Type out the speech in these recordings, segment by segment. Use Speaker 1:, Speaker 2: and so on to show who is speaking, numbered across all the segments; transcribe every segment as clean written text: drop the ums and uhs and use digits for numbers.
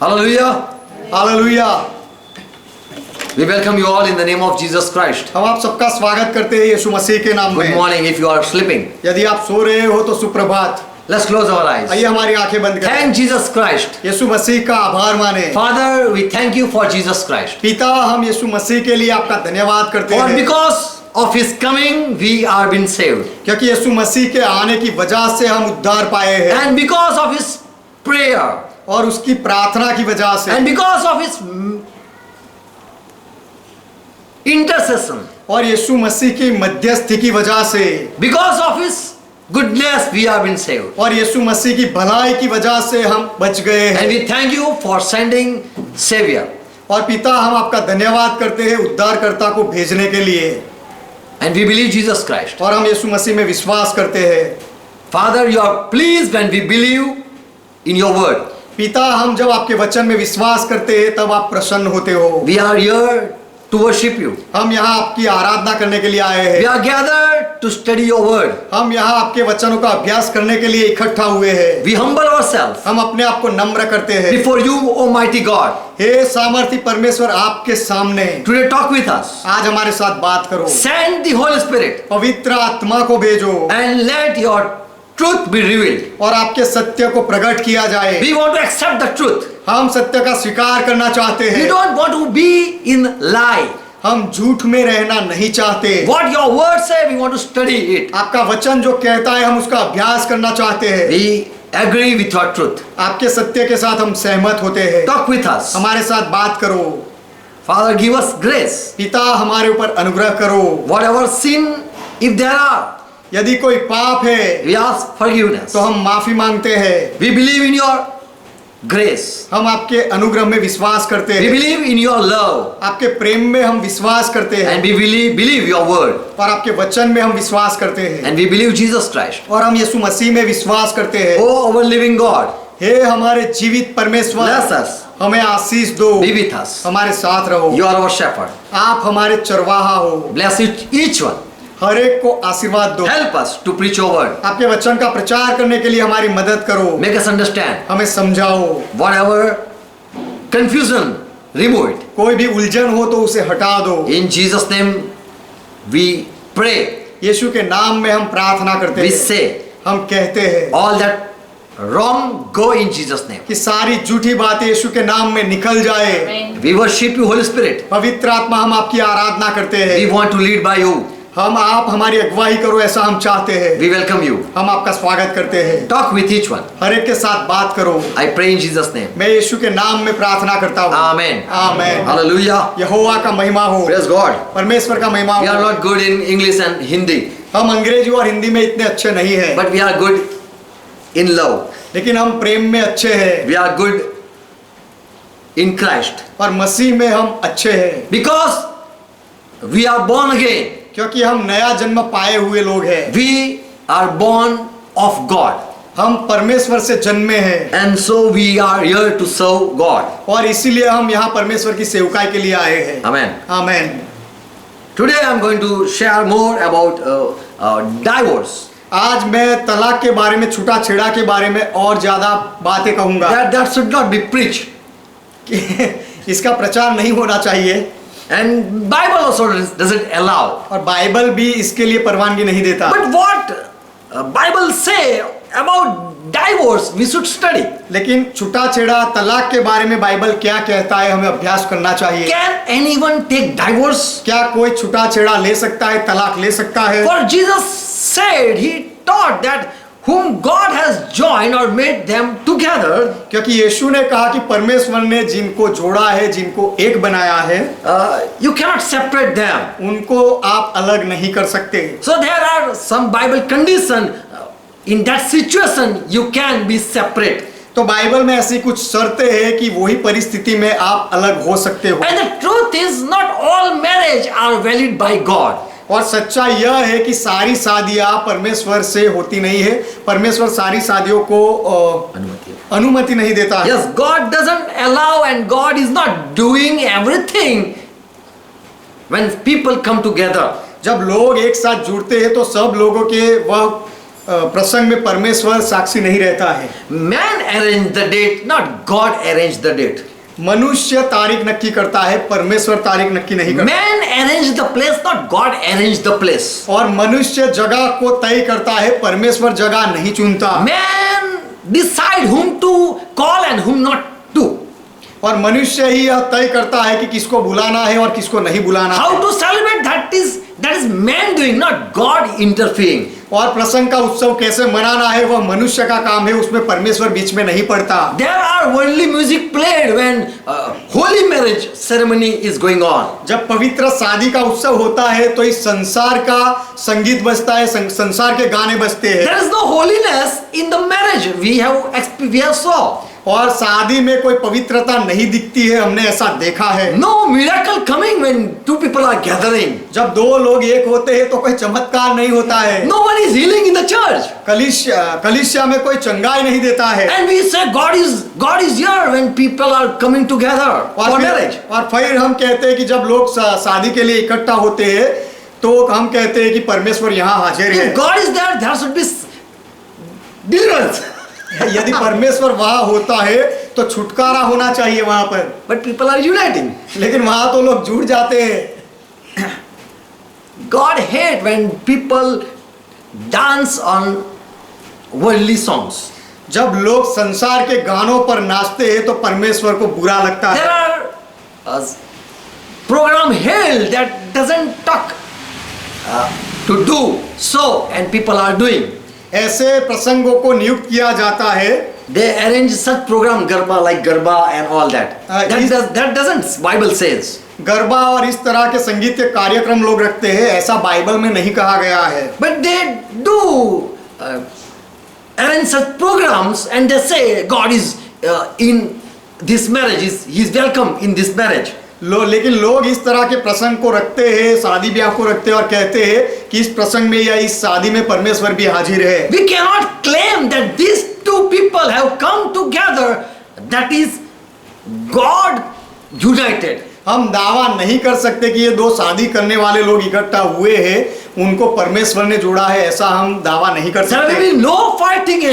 Speaker 1: Hallelujah.
Speaker 2: Hallelujah.
Speaker 1: We welcome you all in the name of Jesus Christ.
Speaker 2: हम आप सबका स्वागत करते हैं यीशु मसीह के नाम
Speaker 1: Good
Speaker 2: में।
Speaker 1: morning if you are sleeping.
Speaker 2: यदि आप सो रहे हो तो सुप्रभात।
Speaker 1: Let's close our eyes.
Speaker 2: आइए हमारी आंखें बंद करें।
Speaker 1: Thank Jesus Christ.
Speaker 2: यीशु मसीह का आभार माने।
Speaker 1: Father, we thank you for Jesus Christ.
Speaker 2: पिता, हम यीशु मसीह के लिए आपका धन्यवाद करते
Speaker 1: For
Speaker 2: हैं,
Speaker 1: because of His coming, we are been saved.
Speaker 2: क्योंकि यीशु मसीह के आने की वजह से हम उद्धार पाए हैं,
Speaker 1: And because of His prayer.
Speaker 2: और उसकी प्रार्थना की वजह से,
Speaker 1: And because of His intercession.
Speaker 2: और यीशु मसीह की मध्यस्थी की वजह से,
Speaker 1: Because of His goodness, we have been saved.
Speaker 2: और यीशु मसीह की भलाई की वजह से हम बच गए
Speaker 1: And
Speaker 2: हैं।
Speaker 1: we thank you for sending Savior.
Speaker 2: और पिता, हम आपका धन्यवाद करते हैं उद्धारकर्ता को भेजने के लिए,
Speaker 1: And we believe Jesus Christ.
Speaker 2: और हम यीशु मसीह में विश्वास करते हैं।
Speaker 1: Father, you are pleased when we believe in your word.
Speaker 2: पिता, हम जब आपके वचन में विश्वास करते हैं तब आप प्रसन्न होते हो।
Speaker 1: We are here to worship you.
Speaker 2: हम यहाँ आपकी आराधना करने के लिए आए हैं।
Speaker 1: We are gathered to study your word.
Speaker 2: हम यहाँ आपके वचनों का अभ्यास करने के लिए इकट्ठा हुए हैं।
Speaker 1: We humble ourselves
Speaker 2: हम अपने आप को नम्र करते हैं।
Speaker 1: before you, Almighty God.
Speaker 2: हे सामर्थी परमेश्वर, आपके सामने
Speaker 1: Today talk with us.
Speaker 2: आज हमारे साथ बात करो।
Speaker 1: Send the Holy Spirit
Speaker 2: पवित्र आत्मा को भेजो
Speaker 1: and let your truth be revealed.
Speaker 2: और आपके सत्य को प्रकट किया जाए।
Speaker 1: We want to accept the truth.
Speaker 2: हम सत्य का स्वीकार करना चाहते
Speaker 1: We
Speaker 2: हैं।
Speaker 1: don't want to be in lie.
Speaker 2: हम झूठ में रहना नहीं चाहते।
Speaker 1: What your word say, we want to study it.
Speaker 2: आपका वचन जो कहता है हम उसका अभ्यास करना चाहते हैं।
Speaker 1: We agree with your truth.
Speaker 2: आपके सत्य के साथ हम सहमत होते हैं।
Speaker 1: Talk with us.
Speaker 2: हमारे साथ बात करो।
Speaker 1: Father, give us grace.
Speaker 2: पिता, हमारे ऊपर अनुग्रह करो।
Speaker 1: Whatever sin, if there are,
Speaker 2: यदि कोई पाप है
Speaker 1: we ask forgiveness.
Speaker 2: तो हम माफी मांगते हैं।
Speaker 1: We believe in your grace.
Speaker 2: हम आपके अनुग्रह में विश्वास करते
Speaker 1: We
Speaker 2: हैं।
Speaker 1: believe in your love.
Speaker 2: आपके प्रेम में हम विश्वास करते हैं,
Speaker 1: And we believe your word.
Speaker 2: और आपके वचन में हम विश्वास करते हैं,
Speaker 1: And we believe Jesus Christ.
Speaker 2: और हम यीशु मसीह में विश्वास करते हैं।
Speaker 1: Oh, our living God,
Speaker 2: हे हमारे जीवित परमेश्वर,
Speaker 1: bless us.
Speaker 2: हमें आशीष दो,
Speaker 1: Be with us.
Speaker 2: हमारे साथ रहो।
Speaker 1: You are our shepherd.
Speaker 2: आप हमारे चरवाहा हो।
Speaker 1: Bless each one.
Speaker 2: हर एक को आशीर्वाद दो।
Speaker 1: Help us to preach your word.
Speaker 2: आपके वचन का प्रचार करने के लिए हमारी मदद करो।
Speaker 1: Make us understand.
Speaker 2: हमें समझाओ।
Speaker 1: Whatever confusion, remove it.
Speaker 2: कोई भी उलझन हो तो उसे हटा दो।
Speaker 1: In Jesus' name, we pray.
Speaker 2: यीशु के नाम में हम प्रार्थना करते
Speaker 1: We
Speaker 2: हैं।
Speaker 1: say,
Speaker 2: हम कहते हैं
Speaker 1: all that wrong go in Jesus' name.
Speaker 2: कि सारी झूठी बातें यीशु के नाम में निकल जाए।
Speaker 1: We worship you, Holy Spirit.
Speaker 2: पवित्र आत्मा, हम आपकी आराधना करते
Speaker 1: We
Speaker 2: हैं।
Speaker 1: want to lead by you.
Speaker 2: आप हमारी अगुवाई करो, ऐसा हम चाहते हैं।
Speaker 1: We welcome you.
Speaker 2: हम आपका स्वागत करते हैं।
Speaker 1: Talk with each one.
Speaker 2: हर एक के साथ बात करो।
Speaker 1: I pray in Jesus' name.
Speaker 2: मैं यीशु के नाम में प्रार्थना करता हूँ।
Speaker 1: Amen.
Speaker 2: आमेन।
Speaker 1: Hallelujah.
Speaker 2: यहोवा का महिमा हो।
Speaker 1: Praise God.
Speaker 2: परमेश्वर का महिमा
Speaker 1: We are
Speaker 2: हो।
Speaker 1: not good in English and Hindi,
Speaker 2: हम अंग्रेजी और हिंदी में इतने अच्छे नहीं हैं,
Speaker 1: but we are good in love.
Speaker 2: लेकिन हम प्रेम में अच्छे हैं,
Speaker 1: We are good in Christ.
Speaker 2: और मसीह में हम अच्छे हैं,
Speaker 1: Because we are born again.
Speaker 2: क्योंकि हम नया जन्म पाए हुए लोग हैं।
Speaker 1: We are born of God.
Speaker 2: हम परमेश्वर से जन्मे हैं,
Speaker 1: And so we are here to serve God.
Speaker 2: और इसीलिए हम यहाँ परमेश्वर की सेवकाई के लिए आए हैं।
Speaker 1: Amen.
Speaker 2: Amen.
Speaker 1: Today I am going to share more about divorce.
Speaker 2: आज मैं तलाक के बारे में, छूटा छेड़ा के बारे में और ज्यादा बातें कहूंगा।
Speaker 1: That should not be preached.
Speaker 2: कि इसका प्रचार नहीं होना चाहिए,
Speaker 1: And Bible also doesn't allow.
Speaker 2: और बाइबल भी इसके लिए परवानगी नहीं देता।
Speaker 1: But what Bible say about divorce, we should study.
Speaker 2: लेकिन छूटा छेड़ा तलाक के बारे में बाइबल क्या कहता है, हमें अभ्यास करना चाहिए।
Speaker 1: Can anyone take divorce?
Speaker 2: क्या कोई छूटा छेड़ा ले सकता है, तलाक ले सकता है?
Speaker 1: For Jesus said, He taught that whom God has joined or made them together,
Speaker 2: क्योंकि यीशु ने कहा कि परमेश्वर ने जिनको जोड़ा है, जिनको एक बनाया है,
Speaker 1: you cannot separate them.
Speaker 2: उनको आप अलग नहीं कर सकते।
Speaker 1: So there are some Bible condition. In that situation, you can be separate.
Speaker 2: तो बाइबल में ऐसी कुछ शर्तें हैं कि वही परिस्थिति में आप अलग हो सकते हो।
Speaker 1: And the truth is, not all marriage are valid by God.
Speaker 2: और सच्चाई यह है कि सारी शादियां परमेश्वर से होती नहीं है। परमेश्वर सारी शादियों को अनुमति नहीं देता है।
Speaker 1: Yes, God doesn't allow, and God is not doing everything when people come together.
Speaker 2: जब लोग एक साथ जुड़ते हैं तो सब लोगों के वह प्रसंग में परमेश्वर साक्षी नहीं रहता है।
Speaker 1: Man arranged the date, not God arranged the date.
Speaker 2: मनुष्य तारीख नक्की करता है, परमेश्वर तारीख नक्की नहीं करता।
Speaker 1: Man arranged the place, not God arranged the place.
Speaker 2: और मनुष्य जगह को तय करता है, परमेश्वर जगह नहीं चुनता।
Speaker 1: Man decide whom to call and whom not to.
Speaker 2: और मनुष्य ही यह तय करता है कि किसको बुलाना है और किसको नहीं बुलाना
Speaker 1: How
Speaker 2: है।
Speaker 1: to celebrate, that is man doing, not God interfering.
Speaker 2: और प्रसंग का उत्सव कैसे मनाना है वह मनुष्य का काम है, उसमें परमेश्वर बीच में नहीं पड़ता।
Speaker 1: There are worldly music played when holy marriage ceremony is going on.
Speaker 2: जब पवित्र शादी का उत्सव होता है तो इस संसार का संगीत बजता है, संसार के गाने बजते हैं।
Speaker 1: There is no holiness in the marriage. We have saw.
Speaker 2: और शादी में कोई पवित्रता नहीं दिखती है, हमने ऐसा देखा है।
Speaker 1: No miracle coming when two people are gathering.
Speaker 2: जब दो लोग एक होते हैं तो कोई चमत्कार नहीं होता है।
Speaker 1: No one is healing in the church.
Speaker 2: कलीसिया में कोई चंगाई नहीं देता है।
Speaker 1: And we say God is here when people are coming together for marriage.
Speaker 2: और फिर हम कहते हैं कि जब लोग शादी के लिए इकट्ठा होते हैं तो हम कहते हैं कि परमेश्वर यहाँ हाजिर है।
Speaker 1: If God is there, there should be deliverance.
Speaker 2: यदि परमेश्वर वहां होता है तो छुटकारा होना चाहिए वहां पर।
Speaker 1: But people are uniting.
Speaker 2: लेकिन वहां तो लोग जुड़ जाते हैं।
Speaker 1: God hate when people dance on worldly songs.
Speaker 2: जब लोग संसार के गानों पर नाचते हैं तो परमेश्वर को बुरा लगता
Speaker 1: There
Speaker 2: है।
Speaker 1: are program held that doesn't talk to do so, and people are doing.
Speaker 2: ऐसे प्रसंगों को नियुक्त किया जाता है।
Speaker 1: They arrange such program, garba like garba and all that. That doesn't Bible says.
Speaker 2: Garba और इस तरह के संगीत के कार्यक्रम लोग रखते हैं, ऐसा बाइबल में नहीं कहा गया है।
Speaker 1: But they do arrange such programs and they say God is in this marriage, he is welcome in this marriage.
Speaker 2: लेकिन लोग इस तरह के प्रसंग को रखते हैं, शादी ब्याह को रखते हैं और कहते हैं कि इस प्रसंग में या इस शादी में परमेश्वर भी हाजिर है।
Speaker 1: We cannot claim that these two people have come together, that is God united.
Speaker 2: हम दावा नहीं कर सकते कि ये दो शादी करने वाले लोग इकट्ठा हुए हैं, उनको परमेश्वर ने जोड़ा है, ऐसा हम दावा नहीं कर
Speaker 1: There will
Speaker 2: सकते।
Speaker 1: be no fighting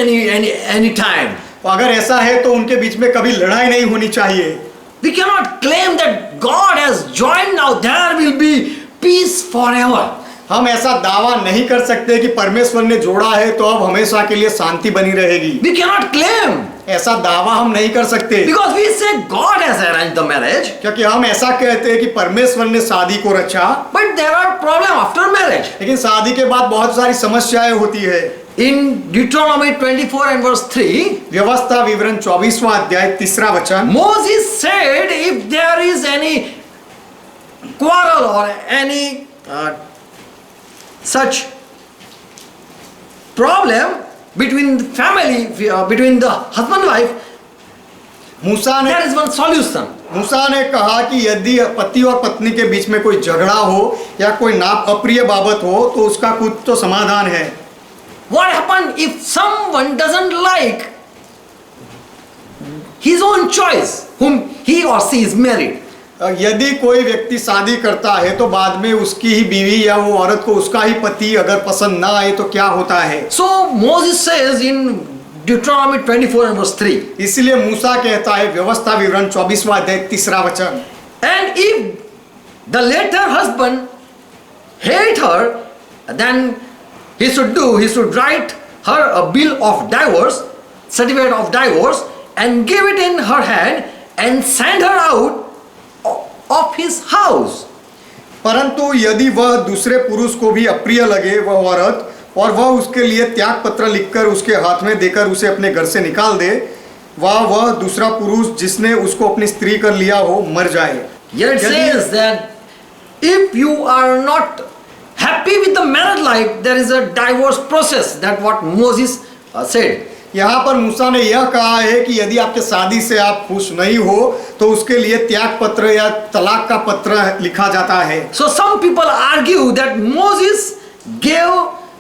Speaker 1: any time.
Speaker 2: अगर ऐसा है तो उनके बीच में कभी लड़ाई नहीं होनी चाहिए।
Speaker 1: We cannot claim that God has joined, now there will be peace forever.
Speaker 2: हम ऐसा दावा नहीं कर सकते कि परमेश्वर ने जोड़ा है तो अब हमेशा के लिए शांति बनी रहेगी।
Speaker 1: We cannot claim
Speaker 2: ऐसा दावा हम नहीं कर सकते,
Speaker 1: because we say God has arranged the marriage,
Speaker 2: क्योंकि हम ऐसा कहते हैं कि परमेश्वर ने शादी को रचा,
Speaker 1: but there are problems after marriage.
Speaker 2: लेकिन शादी के बाद बहुत सारी समस्याएं होती है।
Speaker 1: In Deuteronomy 24 and verse 3,
Speaker 2: व्यवस्था विवरण 24वां अध्याय 3रा वचन,
Speaker 1: Moses said, if there is any quarrel or any such problem between the family, between the husband and wife, there is one solution.
Speaker 2: मूसा ने कहा कि यदि पति और पत्नी के बीच में कोई झगड़ा हो या कोई नाप अप्रिय बाबत हो तो उसका कुछ तो समाधान है।
Speaker 1: What happened if someone doesn't like his own choice, whom he or she is married?
Speaker 2: यदि कोई व्यक्ति शादी करता है तो बाद में उसकी ही बीवी या वो औरत को उसका ही पति अगर पसंद ना आए तो क्या होता है?
Speaker 1: So Moses says in Deuteronomy 24 and verse 3.
Speaker 2: इसलिए मूसा कहता है व्यवस्था विवरण 24वां अध्याय 3रा वचन,
Speaker 1: And if the later husband hate her, then he should write her a bill of divorce, certificate of divorce, and give it in her hand and send her out of his house.
Speaker 2: परंतु यदि वह दूसरे पुरुष को भी अप्रिय लगे वह औरत, और वह उसके लिए त्याग पत्र लिखकर उसके हाथ में देकर उसे अपने घर से निकाल दे, वह दूसरा पुरुष जिसने उसको अपनी स्त्री कर लिया हो मर जाए।
Speaker 1: Here it says that if you are not happy with the married life, there is a divorce process. That what Moses said.
Speaker 2: यहाँ पर मूसा ने यह कहा है कि यदि आपके शादी से आप खुश नहीं हो तो उसके लिए त्याग पत्र या तलाक का पत्र लिखा जाता है।
Speaker 1: So some people argue that Moses gave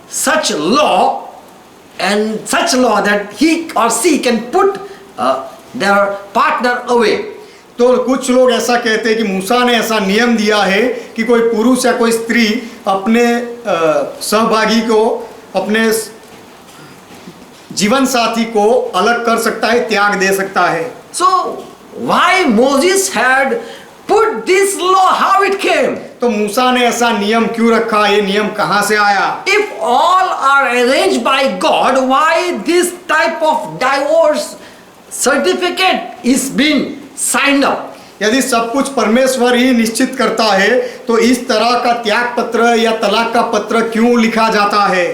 Speaker 1: such law and such law that he or she can put their partner away.
Speaker 2: तो कुछ लोग ऐसा कहते हैं कि मूसा ने ऐसा नियम दिया है कि कोई पुरुष या कोई स्त्री अपने सहभागी को, अपने जीवन साथी को अलग कर सकता है, त्याग दे सकता है।
Speaker 1: So why Moses had put this law? How it came?
Speaker 2: तो मूसा ने ऐसा नियम क्यों रखा? ये नियम कहां से आया?
Speaker 1: If all are arranged by God, why this type of divorce certificate is being signed up?
Speaker 2: यदि सब कुछ परमेश्वर ही निश्चित करता है तो इस तरह का त्याग पत्र या तलाक का पत्र क्यों लिखा जाता है?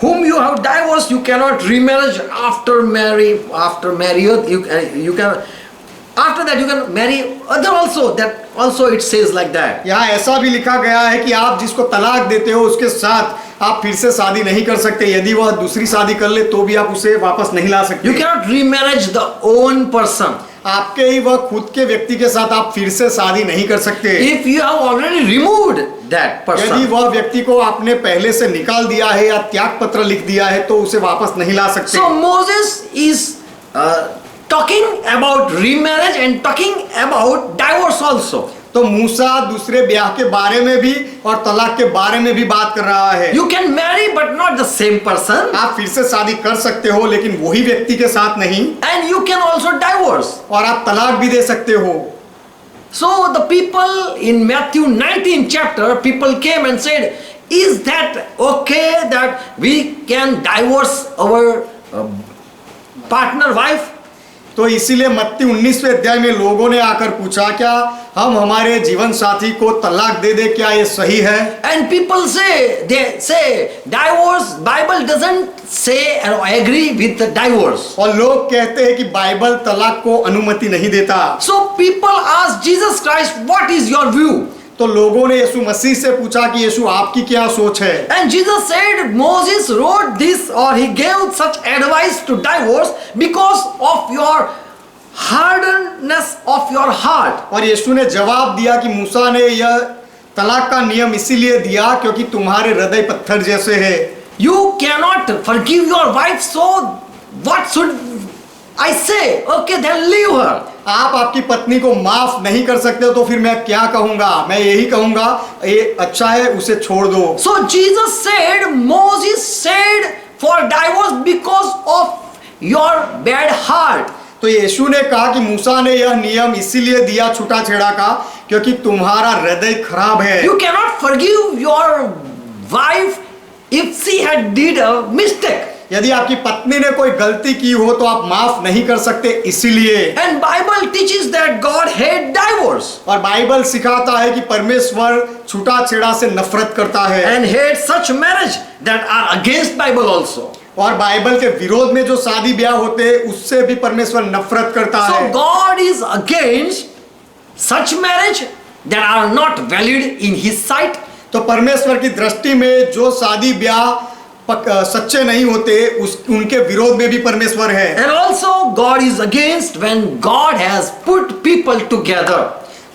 Speaker 1: Whom you have divorced, you cannot remarriage after marriage. You can after that you can marry other also. That also it says like that.
Speaker 2: यहाँ ऐसा भी लिखा गया है कि आप जिसको तलाक देते हो उसके साथ आप फिर से शादी नहीं कर सकते। यदि वह दूसरी शादी कर ले तो भी आप उसे वापस नहीं ला सकते।
Speaker 1: You cannot remarriage the own person.
Speaker 2: आपके ही वह खुद के व्यक्ति के साथ आप फिर से शादी नहीं कर सकते।
Speaker 1: If you have already removed that
Speaker 2: यदि
Speaker 1: person,
Speaker 2: वह व्यक्ति को आपने पहले से निकाल दिया है या त्याग पत्र लिख दिया है तो उसे वापस नहीं ला सकते।
Speaker 1: so Moses is talking about remarriage and talking about divorce also.
Speaker 2: तो मूसा दूसरे ब्याह के बारे में भी और तलाक के बारे में भी बात कर रहा है।
Speaker 1: You can marry but not the same person,
Speaker 2: आप फिर से शादी कर सकते हो लेकिन वही व्यक्ति के साथ नहीं,
Speaker 1: and you can also divorce.
Speaker 2: और आप तलाक भी दे सकते हो।
Speaker 1: So the people in Matthew 19 chapter, people came and said, is that okay that we can divorce our partner wife?
Speaker 2: तो इसीलिए मत्ती 19वें अध्याय में लोगों ने आकर पूछा, क्या हम हमारे जीवन साथी को तलाक दे दे, क्या ये सही है?
Speaker 1: And people say, they say divorce, Bible doesn't say or agree with the divorce.
Speaker 2: और लोग कहते हैं कि बाइबल तलाक को अनुमति नहीं देता।
Speaker 1: So people ask Jesus Christ, what is your view?
Speaker 2: तो लोगों ने यीशु मसीह से पूछा कि यीशु आपकी क्या सोच है?
Speaker 1: And Jesus said, Moses wrote this or he gave such advice to divorce because of your hardness of your heart.
Speaker 2: और यीशु ने जवाब दिया कि मूसा ने यह तलाक का नियम इसीलिए दिया क्योंकि तुम्हारे हृदय पत्थर जैसे है।
Speaker 1: You cannot forgive your wife, so what should I say? Okay, then leave her.
Speaker 2: आप आपकी पत्नी को माफ नहीं कर सकते तो फिर मैं क्या कहूंगा? मैं यही कहूंगा ये अच्छा है, उसे छोड़ दो।
Speaker 1: So Jesus said, Moses said for divorce because of your bad heart.
Speaker 2: तो यीशु ने कहा कि मूसा ने यह नियम इसीलिए दिया छूटा-छेड़ा का क्योंकि तुम्हारा हृदय खराब है।
Speaker 1: You cannot forgive your wife if she had did a mistake.
Speaker 2: यदि आपकी पत्नी ने कोई गलती की हो तो आप माफ नहीं कर सकते इसीलिए।
Speaker 1: And Bible teaches that God hate divorce
Speaker 2: और बाइबल सिखाता है कि परमेश्वर छूटा-छेड़ा से नफरत करता है
Speaker 1: and hate such marriage that are against Bible also.
Speaker 2: और बाइबल के विरोध में जो शादी ब्याह होते हैं उससे भी परमेश्वर नफरत करता
Speaker 1: So
Speaker 2: है।
Speaker 1: God is against such marriage that are not valid in His sight.
Speaker 2: तो परमेश्वर की दृष्टि में जो शादी ब्याह सच्चे नहीं होते उनके विरोध में भी परमेश्वर है।
Speaker 1: And also God is against when God has put people together.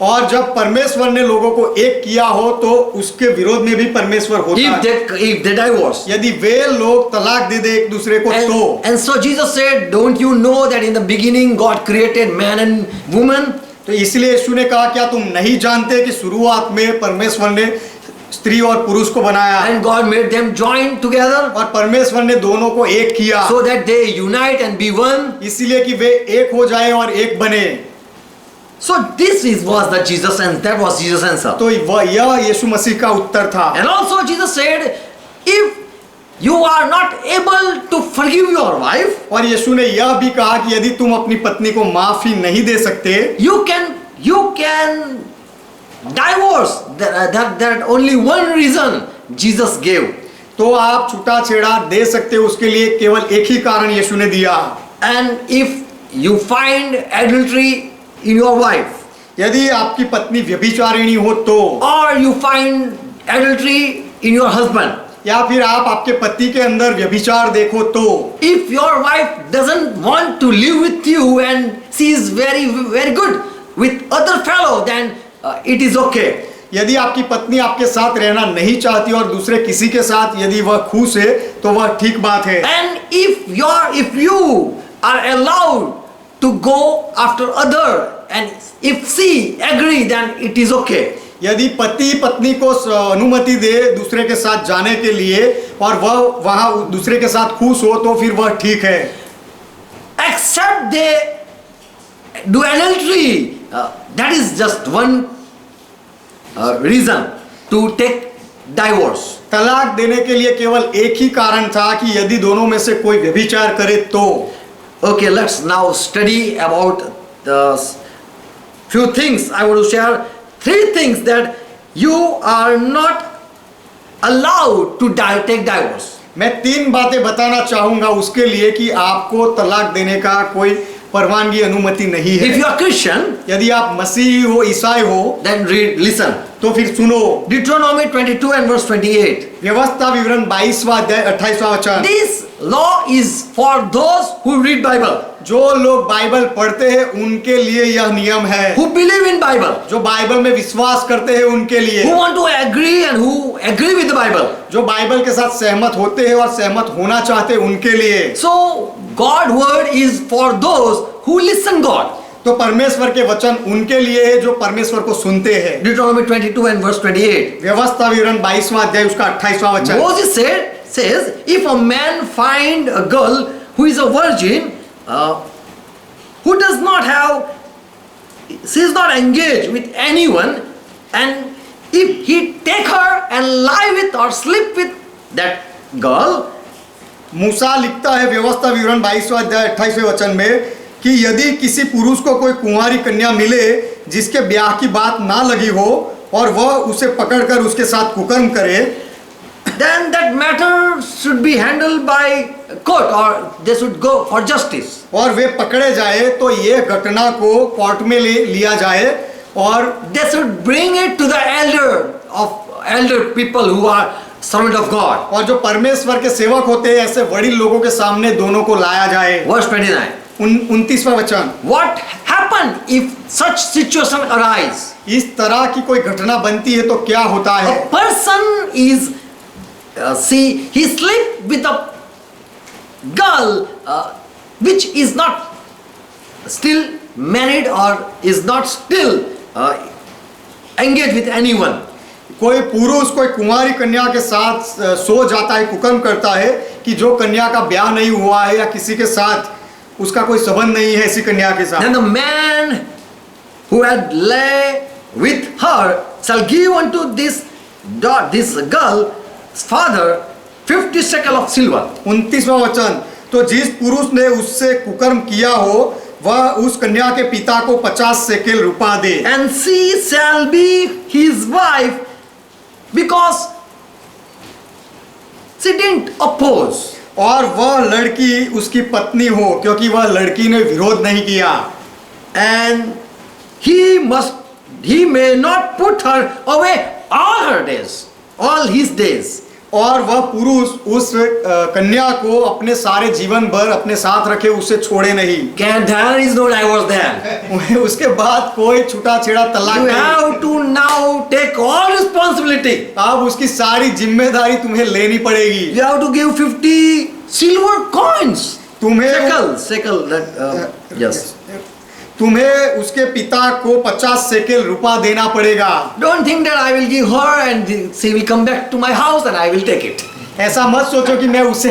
Speaker 2: और जब परमेश्वर ने लोगों को एक किया हो तो उसके विरोध में भी परमेश्वर होता है।
Speaker 1: If they divorce.
Speaker 2: यदि वे लोग तलाक दे दे एक दूसरे को तो।
Speaker 1: And so Jesus said, don't you know that in the beginning God created man and woman?
Speaker 2: तो इसलिए यीशु ने कहा, क्या तुम नहीं जानते कि शुरुआत में परमेश्वर ने स्त्री और पुरुष को बनाया
Speaker 1: And God made them join together
Speaker 2: और परमेश्वर ने दोनों को एक किया
Speaker 1: so that they unite and be one.
Speaker 2: इसलिए कि वे एक हो जाए और एक बने।
Speaker 1: So this was the Jesus and that was Jesus' answer.
Speaker 2: तो यह यीशु मसीह का उत्तर था।
Speaker 1: And also Jesus said, if you are not able to forgive your wife,
Speaker 2: और यीशु ने यह भी कहा कि यदि तुम अपनी पत्नी को माफी नहीं दे सकते,
Speaker 1: you can divorce. That only one reason Jesus gave.
Speaker 2: तो आप छूटा-छेड़ा दे सकते हो, उसके लिए केवल एक ही कारण यीशु ने दिया।
Speaker 1: And if you find adultery in your wife,
Speaker 2: यदि आपकी पत्नी व्यभिचारिणी हो तो,
Speaker 1: or you find adultery in your husband,
Speaker 2: या फिर आप आपके पति के अंदर व्यभिचार देखो तो,
Speaker 1: if your wife doesn't want to live with you and she is very very good with other fellow, then it is okay.
Speaker 2: यदि आपकी पत्नी आपके साथ रहना नहीं चाहती और दूसरे किसी के साथ यदि वह खुश है तो वह ठीक बात है।
Speaker 1: And if you are allowed to go after other and if she agree, then it is okay.
Speaker 2: यदि पति पत्नी को अनुमति दे दूसरे के साथ जाने के लिए और वह वहां दूसरे के साथ खुश हो तो फिर वह ठीक है।
Speaker 1: Except they do adultery, that is just one reason to take divorce.
Speaker 2: तलाक देने के लिए केवल एक ही कारण था कि यदि दोनों में से कोई व्यभिचार करे तो।
Speaker 1: Okay, let's now study about the few things. I want to share 3 things that you are not allowed to take divorce.
Speaker 2: मैं 3 बातें बताना चाहूंगा उसके लिए कि आपको तलाक देने का कोई परवानगी अनुमति नहीं
Speaker 1: If
Speaker 2: है।
Speaker 1: you are Christian,
Speaker 2: यदि आप मसीही हो, ईसाई हो,
Speaker 1: then listen.
Speaker 2: तो फिर सुनो।
Speaker 1: Deuteronomy 22 and verse 28.
Speaker 2: व्यवस्था विवरण 22वां अध्याय 28वां वचन।
Speaker 1: This law is for those who read Bible,
Speaker 2: जो लोग बाइबल पढ़ते हैं उनके लिए यह नियम है।
Speaker 1: who believe in Bible,
Speaker 2: जो बाइबल में विश्वास करते हैं उनके लिए,
Speaker 1: who want to agree and who agree with the Bible.
Speaker 2: जो बाइबल के साथ सहमत होते हैं और सहमत होना चाहते हैं उनके लिए।
Speaker 1: So God word is for those who listen God.
Speaker 2: तो परमेश्वर के वचन उनके लिए है जो परमेश्वर को सुनते हैं।
Speaker 1: Deuteronomy 22 and verse 28.
Speaker 2: व्यवस्था विवरण 22वां अध्याय उसका 28वां वचन।
Speaker 1: Moses says, if a man find a girl who is a virgin, who does not have, she is not engaged with anyone, and if he take her and lie with or sleep with that girl,
Speaker 2: मूसा लिखता है व्यवस्था विवरण 22वां अध्याय 28वें वचन में कि यदि किसी पुरुष को कोई कुंवारी कन्या मिले जिसके ब्याह की बात ना लगी हो और वह उसे पकड़कर उसके साथ कुकर्म करे,
Speaker 1: then that matter should be handled by court or they should go for justice.
Speaker 2: और वे पकड़े जाए तो ये घटना को कोर्ट में लिया जाए और
Speaker 1: They should bring it to the elder people who are servant of God.
Speaker 2: और जो परमेश्वर के सेवक होते हैं ऐसे वडील लोगों के सामने दोनों को लाया जाए।
Speaker 1: Verse 29.
Speaker 2: 29वां वचन।
Speaker 1: What happened if such situation arise?
Speaker 2: इस तरह की कोई घटना बनती है तो क्या होता है?
Speaker 1: A person is he sleep with a girl which is not still married or is not still engaged with anyone.
Speaker 2: कोई पुरुष कोई कुंवारी कन्या के साथ सो जाता है, कुकर्म करता है कि जो कन्या का ब्याह नहीं हुआ है या किसी के साथ उसका कोई संबंध नहीं है ऐसी कन्या के साथ।
Speaker 1: Then the man who had lay with her shall give unto this girl's father 50 shekel of silver. 29वां
Speaker 2: वचन। तो जिस पुरुष ने उससे कुकर्म किया हो वह उस कन्या के पिता को 50 शेकेल रुपया दे।
Speaker 1: And she shall be his wife because she didn't oppose.
Speaker 2: और वह लड़की उसकी पत्नी हो क्योंकि वह लड़की ने विरोध नहीं किया।
Speaker 1: And he may not put her away all her days, all his days.
Speaker 2: और वह पुरुष उस कन्या को अपने सारे जीवन भर अपने साथ रखे, उसे छोड़े नहीं।
Speaker 1: There is no divorce there.
Speaker 2: उसके बाद कोई छूटा छेड़ा तलाक
Speaker 1: You
Speaker 2: नहीं।
Speaker 1: have to now take all responsibility.
Speaker 2: अब उसकी सारी जिम्मेदारी तुम्हें लेनी पड़ेगी।
Speaker 1: You have to give 50 silver coins.
Speaker 2: तुम्हें
Speaker 1: Shekel, that yes.
Speaker 2: तुम्हें उसके पिता को 50 शेकेल रुपया देना पड़ेगा।
Speaker 1: Don't think that I will give her and she will come back to my house and I will take it.
Speaker 2: ऐसा मत सोचो कि मैं उसे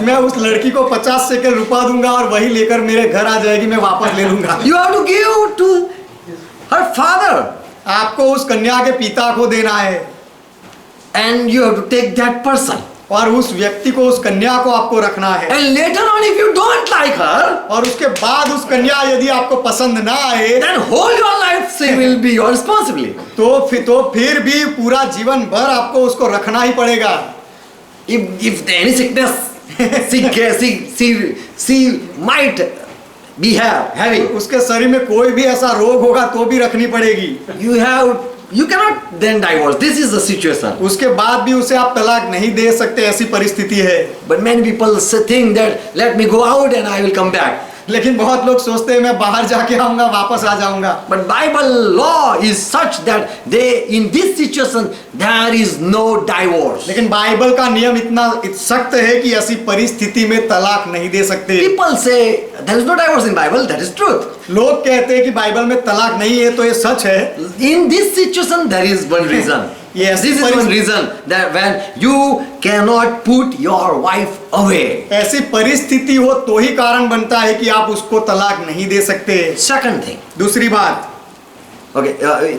Speaker 2: मैं उस लड़की को 50 शेकेल रुपया दूंगा और वही लेकर मेरे घर आ जाएगी, मैं वापस ले लूंगा।
Speaker 1: You have to give to her father.
Speaker 2: आपको उस कन्या के पिता को देना है।
Speaker 1: And you have to take that person.
Speaker 2: और उस व्यक्ति को, उस कन्या को आपको रखना है।
Speaker 1: And later on, if you don't like her,
Speaker 2: और उसके बाद उस कन्या यदि आपको पसंद ना आए,
Speaker 1: then whole your life she will be your responsibility.
Speaker 2: तो फिर भी पूरा जीवन भर आपको उसको रखना ही पड़ेगा।
Speaker 1: If any sickness she might be having,
Speaker 2: उसके शरीर में कोई भी ऐसा रोग होगा तो भी रखनी पड़ेगी।
Speaker 1: you cannot then divorce. This is the situation.
Speaker 2: उसके बाद भी उसे आप तलाक नहीं दे सकते, ऐसी परिस्थिति है।
Speaker 1: But many people think that let me go out and I will come back.
Speaker 2: लेकिन बहुत लोग सोचते हैं मैं बाहर जाके आऊंगा वापस आ जाऊंगा।
Speaker 1: But Bible law is such that in this situation there is no divorce.
Speaker 2: लेकिन बाइबल का नियम इतना सख्त है कि ऐसी परिस्थिति में तलाक नहीं दे सकते।
Speaker 1: People say there is no divorce in Bible. That is truth.
Speaker 2: लोग कहते हैं कि बाइबल में तलाक नहीं है, तो ये सच है।
Speaker 1: In this situation there is one reason.
Speaker 2: Yes,
Speaker 1: This is one reason that when you cannot put your wife away.
Speaker 2: ऐसी परिस्थिति हो तो ही कारण बनता है कि आप उसको तलाक नहीं दे सकते।
Speaker 1: Second thing.
Speaker 2: दूसरी बात,
Speaker 1: Okay,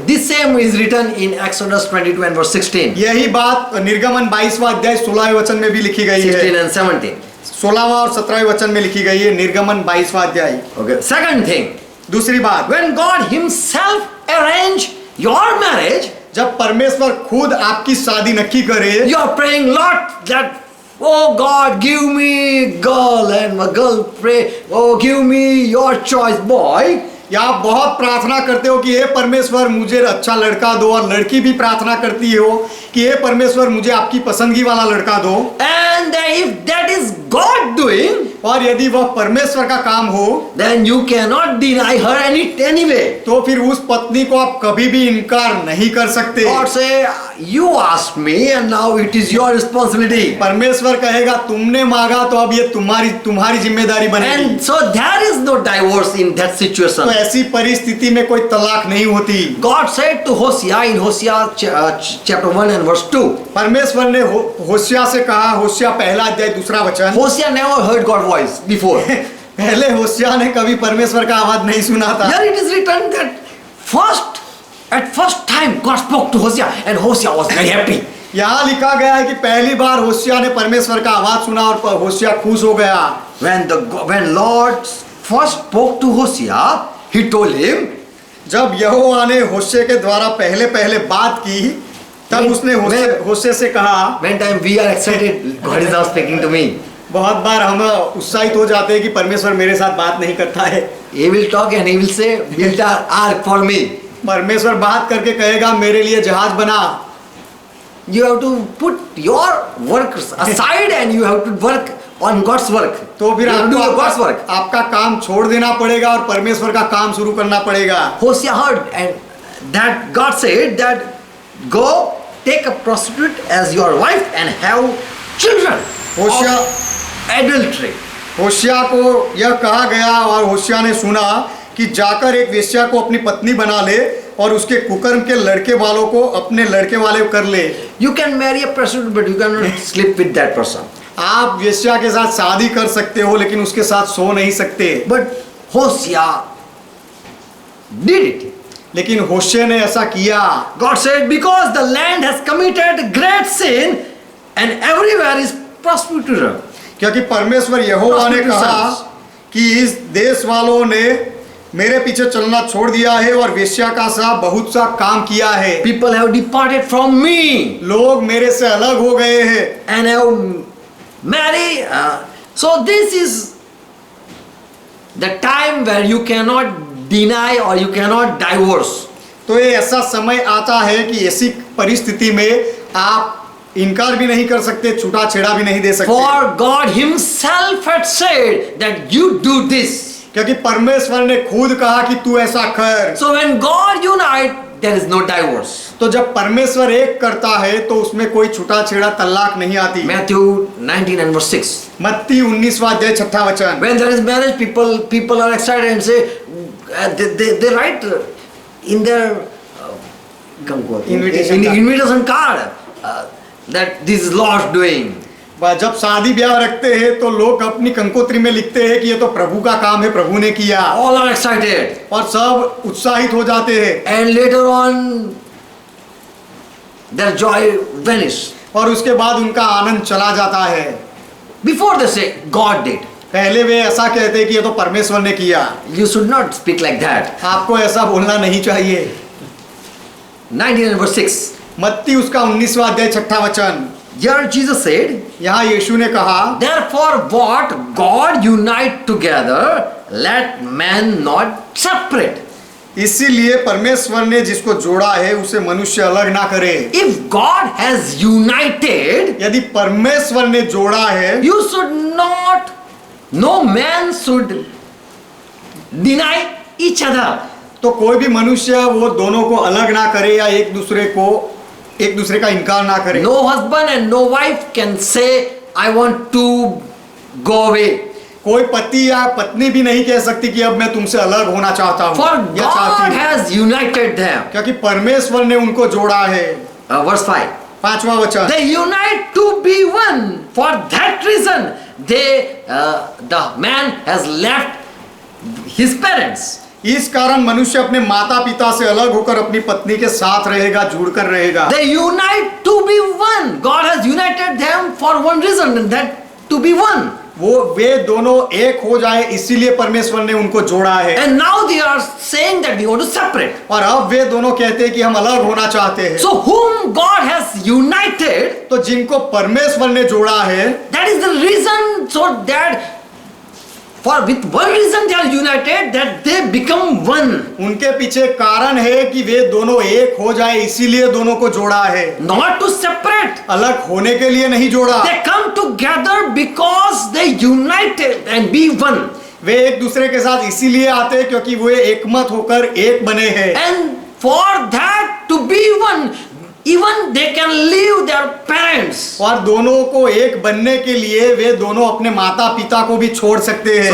Speaker 1: this same is written in Exodus 22 and verse 16.
Speaker 2: यही बात निर्गमन 22वां अध्याय 16वें वचन में भी लिखी गई
Speaker 1: 16
Speaker 2: है।
Speaker 1: and 17.
Speaker 2: 16वां और 17वें वचन में लिखी गई है, निर्गमन 22वां अध्याय।
Speaker 1: Okay. Second thing.
Speaker 2: दूसरी बात,
Speaker 1: When God Himself arrange your marriage,
Speaker 2: जब परमेश्वर खुद आपकी शादी नक्की करे,
Speaker 1: you are praying Lord that oh God give me girl and my girl pray oh give me your choice boy.
Speaker 2: या आप बहुत प्रार्थना करते हो कि हे परमेश्वर मुझे अच्छा लड़का दो, और लड़की भी प्रार्थना करती हो कि हे परमेश्वर मुझे आपकी पसंदगी वाला लड़का दो।
Speaker 1: And if that is God doing,
Speaker 2: और यदि वह परमेश्वर का काम हो,
Speaker 1: then you cannot deny her anyway.
Speaker 2: तो फिर उस पत्नी को आप कभी भी इनकार नहीं कर सकते।
Speaker 1: God say you asked me and now it is your responsibility.
Speaker 2: परमेश्वर कहेगा तुमने मांगा तो अब ये तुम्हारी जिम्मेदारी बनेगी।
Speaker 1: And so there is no divorce in that situation.
Speaker 2: तो ऐसी परिस्थिति में कोई तलाक नहीं होती।
Speaker 1: God said to Hosea in Hosea chapter 1 and verse 2.
Speaker 2: परमेश्वर ने होशिया से कहा, होशिया पहला अध्याय 2वां वचन।
Speaker 1: Hosea never heard God's voice before.
Speaker 2: पहले होशिया ने कभी परमेश्वर का आवाज नहीं सुना था।
Speaker 1: Here it is written that at first time God spoke to Hosea and Hosea was very happy.
Speaker 2: यहाँ लिखा गया है कि पहली बार होशिया ने परमेश्वर का आवाज सुना और होशिया खुश हो गया।
Speaker 1: When Lord first spoke to Hosea, He told him,
Speaker 2: जब यहोवा ने होशे के द्वारा पहले बात की, तब उसने होशे से कहा।
Speaker 1: when time we are excited, God is now speaking to me.
Speaker 2: बहुत बार हम उत्साहित हो जाते हैं कि परमेश्वर मेरे साथ बात नहीं करता है।
Speaker 1: He will talk and He will say, build an ark for me.
Speaker 2: परमेश्वर बात करके कहेगा मेरे लिए जहाज बना।
Speaker 1: You have to put your work aside and you have to work on God's work.
Speaker 2: तो फिर
Speaker 1: you have to do
Speaker 2: आपको
Speaker 1: God's work.
Speaker 2: आपका काम छोड़ देना पड़ेगा और परमेश्वर का काम शुरू करना पड़ेगा।
Speaker 1: Hosea heard and that God said that go take a prostitute as your wife and have children
Speaker 2: होशिया
Speaker 1: of adultery.
Speaker 2: होशिया को यह कहा गया और होशिया ने सुना कि जाकर एक वेश्या को अपनी पत्नी बना ले और उसके कुकर्म के लड़के वालों को अपने लड़के वाले कर ले।
Speaker 1: You can marry a prostitute but you cannot sleep with that person.
Speaker 2: आप वेश्या के साथ शादी कर सकते हो लेकिन उसके साथ सो नहीं सकते।
Speaker 1: But Hosea did it.
Speaker 2: लेकिन होशे ने ऐसा किया।
Speaker 1: God said because the land has committed great sin and everywhere is prostitution.
Speaker 2: क्योंकि परमेश्वर यहोवा ने कहा कि इस देश वालों ने मेरे पीछे चलना छोड़ दिया है और वेश्या का सा बहुत सा काम किया है।
Speaker 1: People have departed from me
Speaker 2: लोग मेरे से अलग हो गए हैं
Speaker 1: and have married. So this is the time where you cannot deny or you cannot divorce.
Speaker 2: तो ये ऐसा समय आता है कि ऐसी परिस्थिति में आप इनकार भी नहीं कर सकते, छूटा छेड़ा भी नहीं दे सकते।
Speaker 1: For God Himself had said that you do this.
Speaker 2: क्योंकि परमेश्वर ने खुद कहा कि तू ऐसा कर।
Speaker 1: So when God unite, there is no divorce.
Speaker 2: तो जब परमेश्वर एक करता है तो उसमें कोई छूटा छेड़ा तलाक नहीं आती।
Speaker 1: Matthew 19 and verse 6.
Speaker 2: मत्ती 19वां अध्याय 6वां वचन।
Speaker 1: When there is marriage, people are excited and say they write in their invitation card that this is Lord's doing.
Speaker 2: जब शादी ब्याह रखते हैं तो लोग अपनी कंकोत्री में लिखते हैं कि ये तो प्रभु का काम है, प्रभु ने किया।
Speaker 1: All are excited.
Speaker 2: और सब उत्साहित हो जाते हैं।
Speaker 1: And later on their joy vanish.
Speaker 2: और उसके बाद उनका आनंद चला जाता है।
Speaker 1: Before they say God did.
Speaker 2: पहले वे ऐसा कहते हैं कि ये तो परमेश्वर ने किया।
Speaker 1: You should not speak like that.
Speaker 2: आपको ऐसा बोलना नहीं चाहिए।
Speaker 1: 19 and verse 6.
Speaker 2: मत्ती उसका 19वां अध्याय 6वां वचन।
Speaker 1: Here Jesus said,
Speaker 2: यहाँ यीशु ने कहा,
Speaker 1: therefore what God unite together, let man not separate.
Speaker 2: इसीलिए परमेश्वर ने जिसको जोड़ा है उसे मनुष्य अलग ना करे।
Speaker 1: If God has united,
Speaker 2: यदि परमेश्वर ने जोड़ा है,
Speaker 1: you should not, no man should deny each other.
Speaker 2: तो कोई भी मनुष्य वो दोनों को अलग ना करे या एक दूसरे का इनकार ना करे।
Speaker 1: No husband and no wife can say, I want to go away.
Speaker 2: कोई पति या पत्नी भी नहीं कह सकती कि अब मैं तुमसे अलग होना चाहता हूँ
Speaker 1: For
Speaker 2: या चाहती
Speaker 1: God
Speaker 2: हूँ,
Speaker 1: has united them.
Speaker 2: क्योंकि परमेश्वर ने उनको जोड़ा है।
Speaker 1: Verse 5.
Speaker 2: 5वां वचन,
Speaker 1: They unite to be one. For that reason, the man has left his parents.
Speaker 2: इस कारण मनुष्य अपने माता पिता से अलग होकर अपनी पत्नी के साथ रहेगा, जुड़कर रहेगा।
Speaker 1: They unite to be one. God has united them for one reason, and that to be one.
Speaker 2: वे दोनों एक हो जाए इसीलिए परमेश्वर ने उनको जोड़ा है।
Speaker 1: And now they are saying that we want to separate.
Speaker 2: और अब वे दोनों कहते हैं कि हम अलग होना चाहते हैं।
Speaker 1: So whom God has united,
Speaker 2: तो जिनको परमेश्वर ने जोड़ा है,
Speaker 1: that is the reason, so that for with one reason they are united, that they become one.
Speaker 2: उनके पीछे कारण है कि वे दोनों एक हो जाए इसीलिए दोनों को जोड़ा है,
Speaker 1: Not to separate.
Speaker 2: अलग होने के लिए नहीं जोड़ा।
Speaker 1: They come together because they united and be one.
Speaker 2: वे एक दूसरे के साथ इसीलिए आते हैं क्योंकि वे एकमत होकर एक बने हैं।
Speaker 1: And for that to be one, even they can leave their parents.
Speaker 2: और दोनों को एक बनने के लिए वे दोनों अपने माता पिता को भी छोड़ सकते हैं।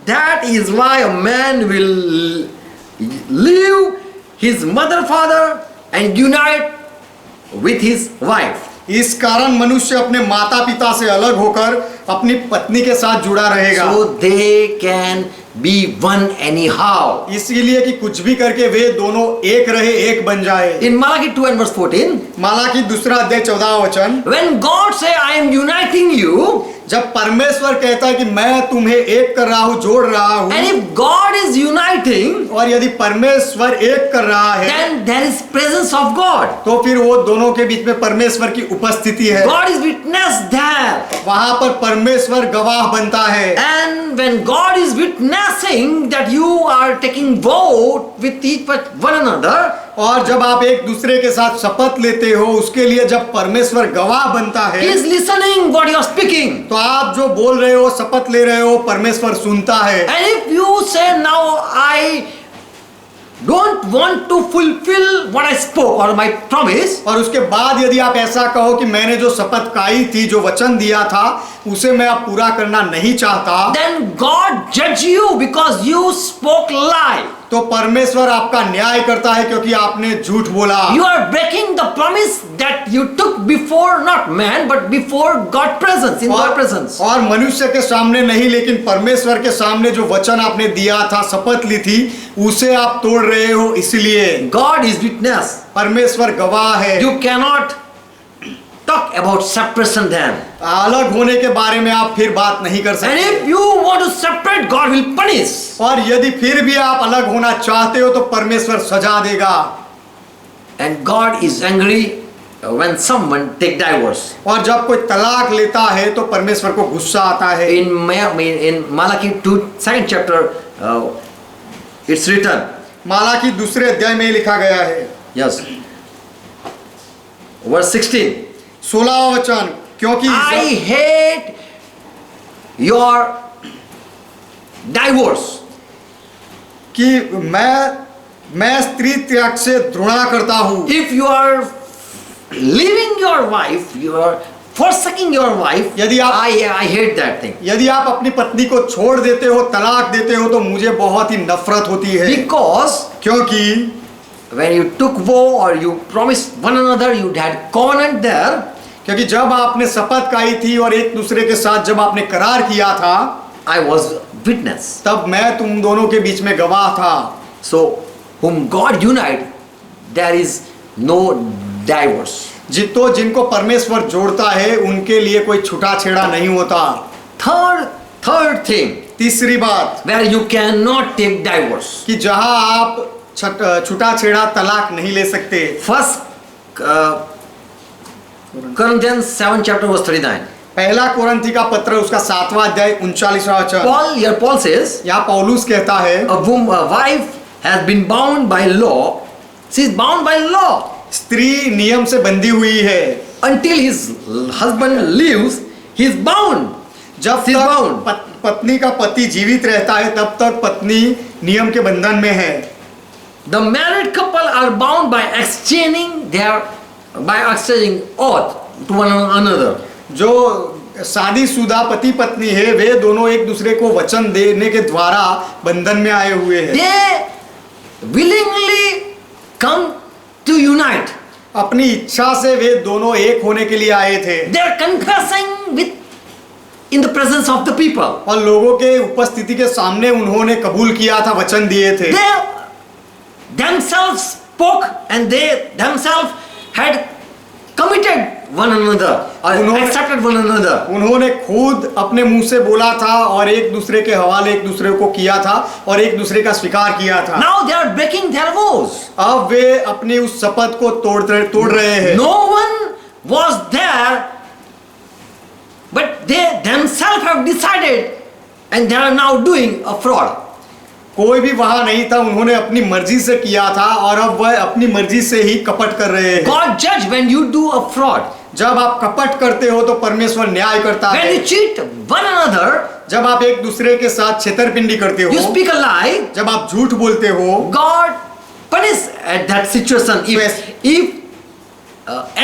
Speaker 1: That is why a man will leave his mother, father and unite with his wife.
Speaker 2: इस कारण मनुष्य अपने माता पिता से अलग होकर अपनी पत्नी के साथ जुड़ा रहेगा।
Speaker 1: So they can be one anyhow.
Speaker 2: इसीलिए कि कुछ भी करके वे दोनों एक रहे, एक बन जाए।
Speaker 1: In Malachi 2 and verse 14,
Speaker 2: मालाकी 2:14 वचन,
Speaker 1: when God say, I am uniting you,
Speaker 2: जब परमेश्वर कहता है कि मैं तुम्हें एक कर रहा हूँ, जोड़ रहा हूँ,
Speaker 1: and if God is uniting,
Speaker 2: और यदि परमेश्वर एक कर रहा है,
Speaker 1: then there is presence of God.
Speaker 2: तो फिर वो दोनों के बीच में परमेश्वर की उपस्थिति है।
Speaker 1: God is witness there.
Speaker 2: वहां पर परमेश्वर गवाह बनता है।
Speaker 1: And when God is witnessing that you are taking vote with each one another,
Speaker 2: और जब आप एक दूसरे के साथ शपथ लेते हो, उसके लिए जब परमेश्वर गवाह बनता है,
Speaker 1: He is listening what you are speaking.
Speaker 2: तो आप जो बोल रहे हो, शपथ ले रहे हो, परमेश्वर सुनता है।
Speaker 1: And if you say now I don't want to fulfill what I spoke or my promise,
Speaker 2: और उसके बाद यदि आप ऐसा कहो कि मैंने जो शपथ खाई थी, जो वचन दिया था, उसे मैं अब पूरा करना नहीं चाहता,
Speaker 1: then God judge you because you spoke lie.
Speaker 2: तो परमेश्वर आपका न्याय करता है क्योंकि आपने झूठ बोला।
Speaker 1: You are breaking the promise that you took before not man but before God presence, in God presence.
Speaker 2: और मनुष्य के सामने नहीं, लेकिन परमेश्वर के सामने जो वचन आपने दिया था, शपथ ली थी, उसे आप तोड़ रहे हो। इसलिए
Speaker 1: God is witness.
Speaker 2: परमेश्वर गवाह है।
Speaker 1: You cannot talk about separation then.
Speaker 2: अलग होने के बारे में आप फिर बात नहीं कर
Speaker 1: And
Speaker 2: सकते।
Speaker 1: if you want to separate, God will punish.
Speaker 2: और यदि फिर भी आप अलग होना चाहते हो तो परमेश्वर सजा देगा।
Speaker 1: And God is angry when someone take divorce.
Speaker 2: और जब कोई तलाक लेता है तो परमेश्वर को गुस्सा आता है।
Speaker 1: In Malachi 2, 2nd chapter, it's written.
Speaker 2: मालाकी 2 अध्याय में लिखा गया है।
Speaker 1: Yes. Verse 16.
Speaker 2: 16वां वचन, क्योंकि
Speaker 1: I hate your divorce.
Speaker 2: कि मैं स्त्री त्याग से घृणा करता हूँ।
Speaker 1: If you are leaving your wife, you are forsaking your wife,
Speaker 2: यदि आप
Speaker 1: I hate that thing.
Speaker 2: यदि आप अपनी पत्नी को छोड़ देते हो, तलाक देते हो, तो मुझे बहुत ही नफरत होती है।
Speaker 1: Because
Speaker 2: क्योंकि
Speaker 1: when you took vow or you promised one another, you had covenant there.
Speaker 2: क्योंकि जब आपने शपथ खाई थी और एक दूसरे के साथ जब आपने करार किया था,
Speaker 1: I was witness.
Speaker 2: तब मैं तुम दोनों के बीच में गवाह था।
Speaker 1: So whom God unite, there is no divorce.
Speaker 2: जिनको परमेश्वर जोड़ता है उनके लिए कोई छूटा छेड़ा नहीं होता।
Speaker 1: Third thing,
Speaker 2: तीसरी बात,
Speaker 1: where you cannot take divorce.
Speaker 2: कि जहां आप छूटा छेड़ा तलाक नहीं ले सकते।
Speaker 1: First Corinthians 7 chapter verse 39.
Speaker 2: पहला कोरिन्थी का पत्र उसका 7वां अध्याय 39वां वचन,
Speaker 1: Paul says,
Speaker 2: यहाँ पौलुस कहता है,
Speaker 1: a wife has been bound by law. She is bound by law.
Speaker 2: स्त्री नियम से बंधी हुई है।
Speaker 1: Until his husband leaves, he is bound.
Speaker 2: जब
Speaker 1: She is
Speaker 2: तक
Speaker 1: bound.
Speaker 2: पत्नी का पति जीवित रहता है तब तक पत्नी नियम के बंधन में है।
Speaker 1: The married couple are bound by exchanging oath to one another.
Speaker 2: जो शादीशुदा पति पत्नी है वे दोनों एक दूसरे को वचन देने के द्वारा बंधन में आए हुए हैं।
Speaker 1: They willingly come to unite.
Speaker 2: अपनी इच्छा से वे दोनों एक होने के लिए आए थे।
Speaker 1: They are confessing in the presence of the people.
Speaker 2: और लोगों के उपस्थिति के सामने उन्होंने कबूल किया था, वचन दिए थे।
Speaker 1: They themselves spoke and they themselves had committed one another or accepted one another.
Speaker 2: उन्होंने खुद अपने मुंह से बोला था और एक दूसरे के हवाले एक दूसरे को किया था और एक दूसरे का स्वीकार किया था।
Speaker 1: Now they are breaking their vows.
Speaker 2: अब वे अपने उस शपथ को तोड़ रहे हैं।
Speaker 1: No one was there, but they themselves have decided and they are now doing a fraud.
Speaker 2: कोई भी वहां नहीं था, उन्होंने अपनी मर्जी से किया था और अब वह अपनी मर्जी से ही कपट कर रहे हैं।
Speaker 1: God judge when you do a fraud.
Speaker 2: जब आप कपट करते हो तो परमेश्वर न्याय करता
Speaker 1: When
Speaker 2: है।
Speaker 1: you cheat one another,
Speaker 2: जब आप एक दूसरे के साथ छेतरपिंडी करते हो,
Speaker 1: you speak a lie,
Speaker 2: जब आप झूठ बोलते हो,
Speaker 1: God punish at that situation if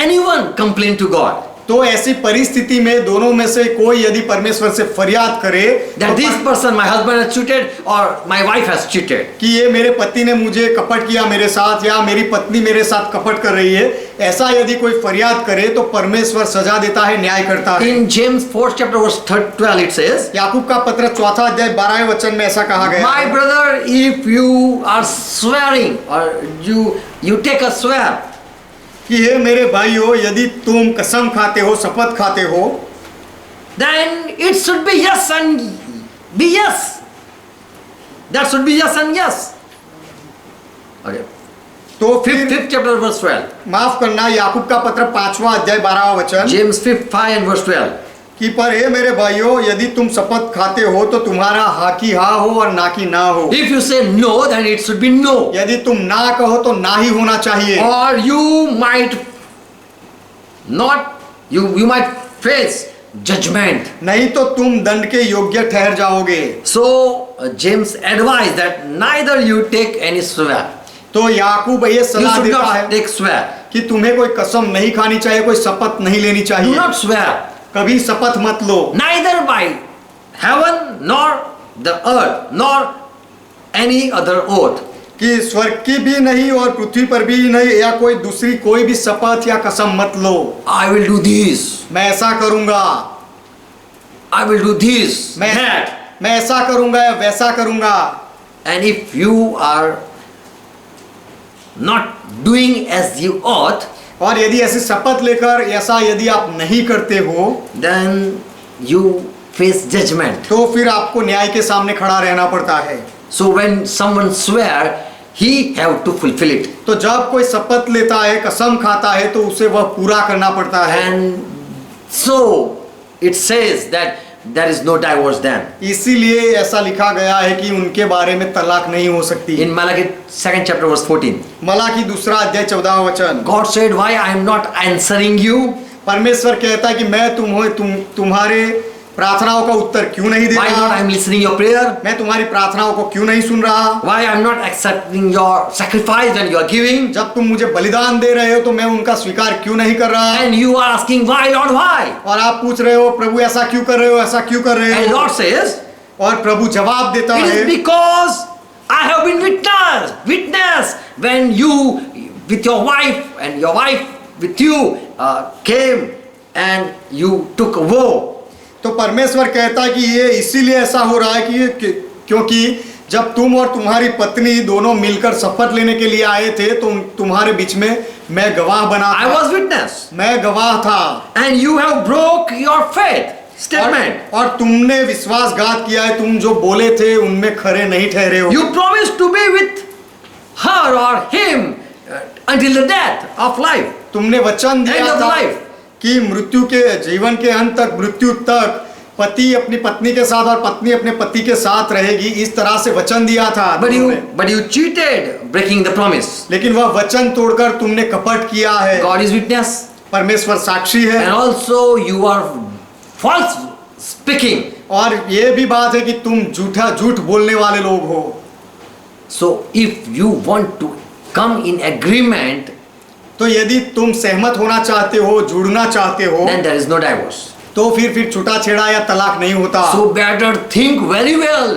Speaker 1: anyone complain to God.
Speaker 2: तो ऐसी परिस्थिति में दोनों में से कोई यदि परमेश्वर से फरियाद करे
Speaker 1: That this person, my husband has cheated or my wife has cheated.
Speaker 2: कि ये मेरे पति ने मुझे कपट किया मेरे साथ या मेरी पत्नी मेरे साथ कपट कर रही है, ऐसा यदि कोई फरियाद करे तो परमेश्वर सजा देता है, न्याय करता है।
Speaker 1: In James 4th chapter verse 12 it says,
Speaker 2: याकूब का पत्र 4 अध्याय 12वें वचन में ऐसा कहा गया,
Speaker 1: My brother, if you are swearing or you take a swear,
Speaker 2: कि हे मेरे भाइयों यदि तुम कसम खाते हो, शपथ खाते हो,
Speaker 1: then it should be yes and be yes. That should be yes and yes. Okay.
Speaker 2: तो फिर
Speaker 1: Fifth chapter verse 12.
Speaker 2: माफ करना, याकूब का पत्र 5वां अध्याय 12वां वचन,
Speaker 1: James 5 and verse 12.
Speaker 2: कि पर हे मेरे भाइयों यदि तुम शपथ खाते हो तो तुम्हारा हाँ की हाँ हो और ना की ना हो।
Speaker 1: If you say no, then it should be no.
Speaker 2: यदि तुम ना कहो तो ना ही होना चाहिए।
Speaker 1: Or you might not, you might face judgment.
Speaker 2: नहीं तो तुम दंड के योग्य ठहर जाओगे।
Speaker 1: So James advised that neither you take any swear.
Speaker 2: तो याकूब ये
Speaker 1: You
Speaker 2: सलाह
Speaker 1: should
Speaker 2: देता है
Speaker 1: not take swear.
Speaker 2: कि तुम्हें कोई कसम नहीं खानी चाहिए, कोई शपथ नहीं लेनी
Speaker 1: Do
Speaker 2: चाहिए,
Speaker 1: not swear.
Speaker 2: कभी शपथ मत लो।
Speaker 1: Neither by heaven nor the earth nor any other oath.
Speaker 2: कि स्वर्ग की भी नहीं और पृथ्वी पर भी नहीं या कोई दूसरी कोई भी शपथ या कसम मत लो।
Speaker 1: I will do this.
Speaker 2: मैं ऐसा करूंगा,
Speaker 1: I will do this.
Speaker 2: मैं
Speaker 1: That.
Speaker 2: मैं ऐसा करूंगा या वैसा करूंगा।
Speaker 1: And if you are not doing as you ought,
Speaker 2: और यदि ऐसी शपथ लेकर ऐसा यदि आप नहीं करते हो
Speaker 1: then you face judgment.
Speaker 2: तो फिर आपको न्याय के सामने खड़ा रहना पड़ता है।
Speaker 1: So when someone swear, he have to fulfill it.
Speaker 2: तो जब कोई शपथ लेता है, कसम खाता है, तो उसे वह पूरा करना पड़ता है।
Speaker 1: And so it says that there is no divorce then.
Speaker 2: इसीलिए ऐसा लिखा गया है कि उनके बारे में तलाक नहीं हो सकती।
Speaker 1: In Malachi 2nd chapter verse 14,
Speaker 2: Malachi 2 अध्याय 14वां वचन,
Speaker 1: God said, why I am not answering you?
Speaker 2: परमेश्वर कहता है कि मैं तुम्हारे प्रार्थनाओं का उत्तर क्यों नहीं दे
Speaker 1: Why not
Speaker 2: रहा,
Speaker 1: I am listening your prayer?
Speaker 2: मैं तुम्हारी प्रार्थनाओं को क्यों नहीं सुन रहा,
Speaker 1: Why I am not accepting your sacrifice when you are giving?
Speaker 2: जब तुम मुझे बलिदान दे रहे हो तो मैं उनका स्वीकार क्यों नहीं कर रहा।
Speaker 1: And you are asking why, Lord, why?
Speaker 2: और आप पूछ रहे हो प्रभु ऐसा क्यों कर रहे हो, ऐसा क्यों कर रहे
Speaker 1: And
Speaker 2: हो,
Speaker 1: Lord says,
Speaker 2: और प्रभु जवाब देता
Speaker 1: it is
Speaker 2: है
Speaker 1: because I have been witness when you with your wife and your wife with you came and you took a vow.
Speaker 2: तो परमेश्वर कहता है कि ये इसीलिए ऐसा हो रहा है कि क्योंकि जब तुम और तुम्हारी पत्नी दोनों मिलकर शपथ लेने के लिए आए थे तो तुम्हारे बीच में मैं गवाह बना
Speaker 1: I
Speaker 2: था,
Speaker 1: was witness.
Speaker 2: मैं गवाह था।
Speaker 1: And you have broke your faith statement.
Speaker 2: और तुमने विश्वासघात किया है, तुम जो बोले थे उनमें खरे नहीं ठहरे हो।
Speaker 1: You promised to be with her or him until the death of life.
Speaker 2: तुमने वचन दिया
Speaker 1: End of
Speaker 2: था
Speaker 1: life.
Speaker 2: कि मृत्यु के जीवन के अंत तक, मृत्यु तक पति अपनी पत्नी के साथ और पत्नी अपने पति के साथ रहेगी, इस तरह से वचन दिया था।
Speaker 1: But you cheated, breaking the promise.
Speaker 2: लेकिन वह वचन तोड़कर तुमने कपट किया है।
Speaker 1: God is witness.
Speaker 2: परमेश्वर साक्षी है।
Speaker 1: And also you are false speaking.
Speaker 2: और ये भी बात है कि तुम झूठ बोलने वाले लोग हो।
Speaker 1: So if you want to come in agreement,
Speaker 2: तो यदि तुम सहमत होना चाहते हो, जुड़ना चाहते हो,
Speaker 1: then there is no divorce.
Speaker 2: तो फिर छूटा छेड़ा या तलाक नहीं होता।
Speaker 1: So better think very well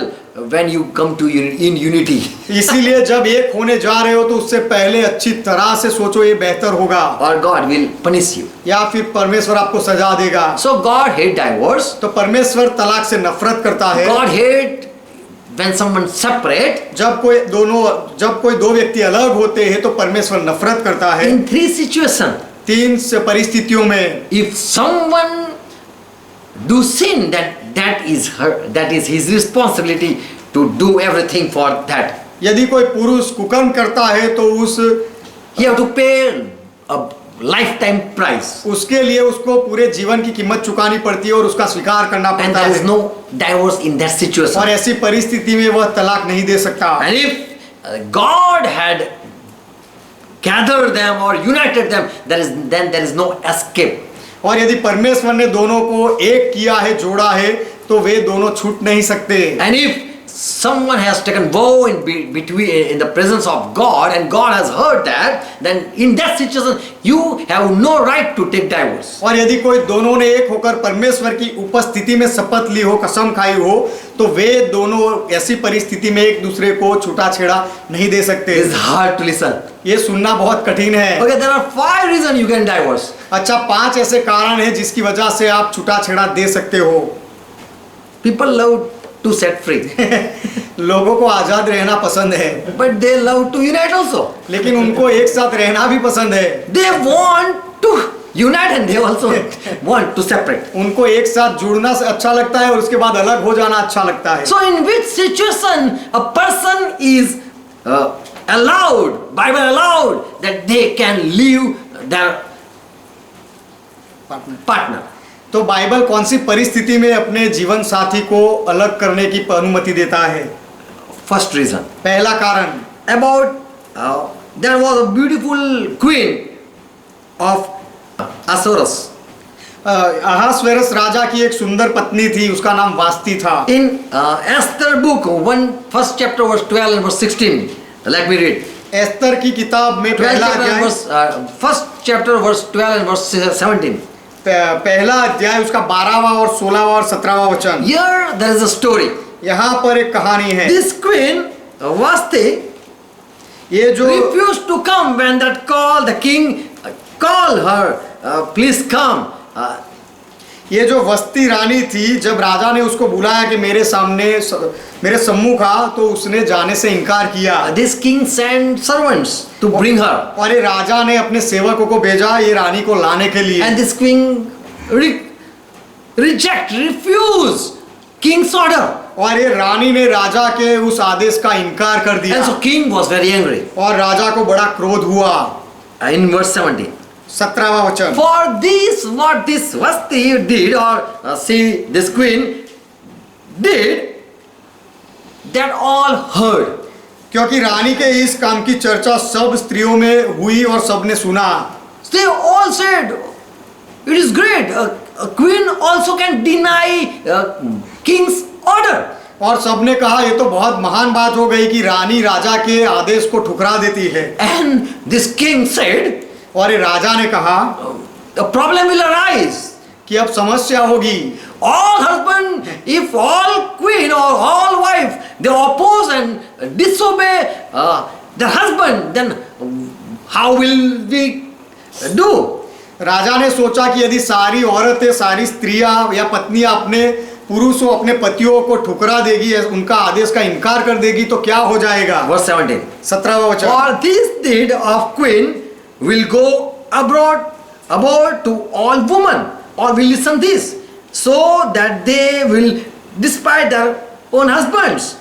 Speaker 1: when you come to in unity.
Speaker 2: इसीलिए जब एक होने जा रहे हो तो उससे पहले अच्छी तरह से सोचो, ये बेहतर होगा,
Speaker 1: Or God will punish you.
Speaker 2: या फिर परमेश्वर आपको सजा देगा।
Speaker 1: So God hate divorce.
Speaker 2: तो परमेश्वर तलाक से नफरत करता है।
Speaker 1: God hate when someone separate.
Speaker 2: जब कोई दो व्यक्ति अलग होते हैं तो परमेश्वर नफरत करता है।
Speaker 1: In 3 situations,
Speaker 2: 3 परिस्थितियों में
Speaker 1: if someone do sin, that is his responsibility to do everything for that.
Speaker 2: यदि कोई पुरुष कुकर्म करता है तो
Speaker 1: He have to pay a lifetime price.
Speaker 2: उसके लिए उसको पूरे जीवन की कीमत चुकानी पड़ती है और उसका स्वीकार करना
Speaker 1: And
Speaker 2: पड़ता
Speaker 1: there is
Speaker 2: है।
Speaker 1: no divorce in that situation.
Speaker 2: और ऐसी परिस्थिति में वह तलाक नहीं दे सकता।
Speaker 1: And if God had gathered them or united them, then there is no escape.
Speaker 2: और यदि परमेश्वर ने दोनों को एक किया है, जोड़ा है, तो वे दोनों छूट नहीं सकते।
Speaker 1: And if someone has taken vow in the presence of God and God has heard that, then in that situation you have no right to take divorce.
Speaker 2: और यदि कोई दोनों ने एक होकर परमेश्वर की उपस्थिति में शपथ ली हो, कसम खाई हो, तो वे दोनों ऐसी परिस्थिति में एक दूसरे को छूटा छेड़ा नहीं दे सकते।
Speaker 1: It is hard to listen.
Speaker 2: ये सुनना बहुत कठिन है।
Speaker 1: Okay, there are 5 reasons you can divorce.
Speaker 2: अच्छा, 5 ऐसे कारण हैं जिसकी वजह से आप छूटा छेड़ा दे सकते हो।
Speaker 1: People love to set free,
Speaker 2: लोगों को आजाद रहना पसंद है,
Speaker 1: but they love to unite also.
Speaker 2: लेकिन उनको एक साथ रहना भी पसंद है।
Speaker 1: They want to unite and they also want to separate.
Speaker 2: उनको एक साथ जुड़ना अच्छा लगता है और उसके बाद अलग हो जाना अच्छा लगता है।
Speaker 1: So in which situation a person is allowed, Bible allowed that they can leave their partner.
Speaker 2: तो बाइबल कौन सी परिस्थिति में अपने जीवन साथी को अलग करने की अनुमति देता है?
Speaker 1: First reason,
Speaker 2: पहला कारण,
Speaker 1: about there was a beautiful queen of Ahasuerus.
Speaker 2: अहासवेरस राजा की एक सुंदर पत्नी थी, उसका नाम वास्ती था।
Speaker 1: In Esther book, first chapter verse 12 and verse 16. Let me read.
Speaker 2: Esther की किताब में
Speaker 1: 12
Speaker 2: पहला
Speaker 1: chapter and
Speaker 2: अध्याय,
Speaker 1: verse, first chapter verse 12 and verse 17.
Speaker 2: पहला अध्याय उसका 12वां और 16वां और 17वां वचन।
Speaker 1: Here there is a story.
Speaker 2: यहाँ पर एक कहानी है।
Speaker 1: This queen Vashti
Speaker 2: ये जो
Speaker 1: refused to come when that the king called her, please come.
Speaker 2: ये जो वस्ती रानी थी, जब राजा ने उसको बुलाया कि मेरे मेरे सम्मुख आ, तो उसने जाने से इनकार किया।
Speaker 1: This king sent servants to bring her.
Speaker 2: और ये राजा ने अपने सेवकों को भेजा ये रानी को लाने के लिए।
Speaker 1: And this queen refused king's order.
Speaker 2: और ये रानी ने राजा के उस आदेश का इनकार कर दिया।
Speaker 1: And so king was very angry.
Speaker 2: और राजा को बड़ा क्रोध हुआ।
Speaker 1: In verse 17.
Speaker 2: 17वां वचन।
Speaker 1: For this, what this Vashti did, or this queen did, that all heard.
Speaker 2: क्योंकि रानी के इस काम की चर्चा सब स्त्रियों में हुई और सबने सुना।
Speaker 1: They all said, it is great. A queen also can deny king's order.
Speaker 2: और सबने कहा ये तो बहुत महान बात हो गई कि रानी राजा के आदेश को ठुकरा देती है।
Speaker 1: And this king said,
Speaker 2: और ये राजा ने कहा
Speaker 1: a problem will arise.
Speaker 2: कि अब समस्या होगी।
Speaker 1: All husband, if all queen or all wife, they oppose and disobey their husband, then how will we do?
Speaker 2: राजा ने सोचा कि यदि सारी औरतें, सारी स्त्रियां या पत्नियां अपने पुरुषों, अपने पतियों को ठुकरा देगी, उनका आदेश का इनकार कर देगी, तो क्या हो जाएगा?
Speaker 1: Verse 17.
Speaker 2: 17वां वचन।
Speaker 1: For this deed of queen will go abroad to all women, or will listen this, so that they will despise their own husbands,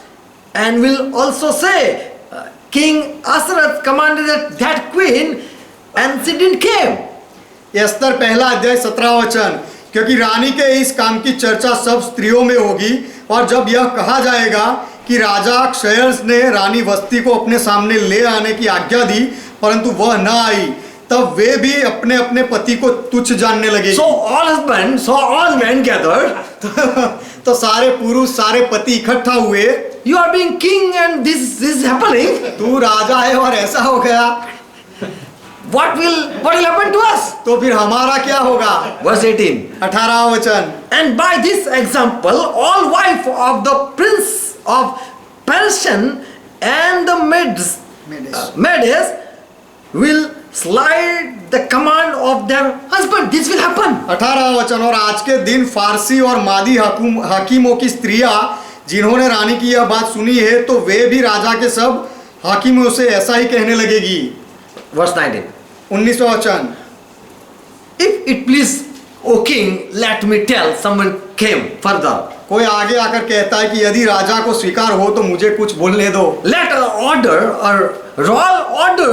Speaker 1: and will also say, King Ahasuerus commanded that queen, and she didn't came.
Speaker 2: Esther पहला अध्याय 17वां वचन। क्योंकि रानी के इस काम की चर्चा सब स्त्रियों में होगी, और जब यह कहा जाएगा कि राजा अहसूएरुस ने रानी वस्ती को अपने सामने ले आने की आज्ञा दी, परंतु वह न आई, तब वे भी अपने अपने पति को तुच्छ जानने लगे।
Speaker 1: So all husbands, so all men gathered.
Speaker 2: तो सारे पुरुष सारे पति इकट्ठा हुए।
Speaker 1: You are being king and this is happening.
Speaker 2: तू राजा है और ऐसा हो गया,
Speaker 1: What will happen to us?
Speaker 2: तो फिर हमारा क्या होगा?
Speaker 1: Verse 18.
Speaker 2: 18वां वचन।
Speaker 1: And by this example, all wife of the prince of Persian and the Medes will slide the command of their husband. This will happen.
Speaker 2: 18वां वचन। और आज के दिन फारसी और मादी हाकिमों की स्त्रियां जिन्होंने रानी की यह बात सुनी है, तो वे भी राजा के सब हाकिमों से ऐसा ही कहने लगेगी।
Speaker 1: Verse 19.
Speaker 2: 19वां वचन।
Speaker 1: If it please, O king, let me tell. Someone came further.
Speaker 2: कोई आगे आकर कहता है कि यदि राजा को स्वीकार हो तो मुझे कुछ बोलने दो।
Speaker 1: Let a order, a royal order,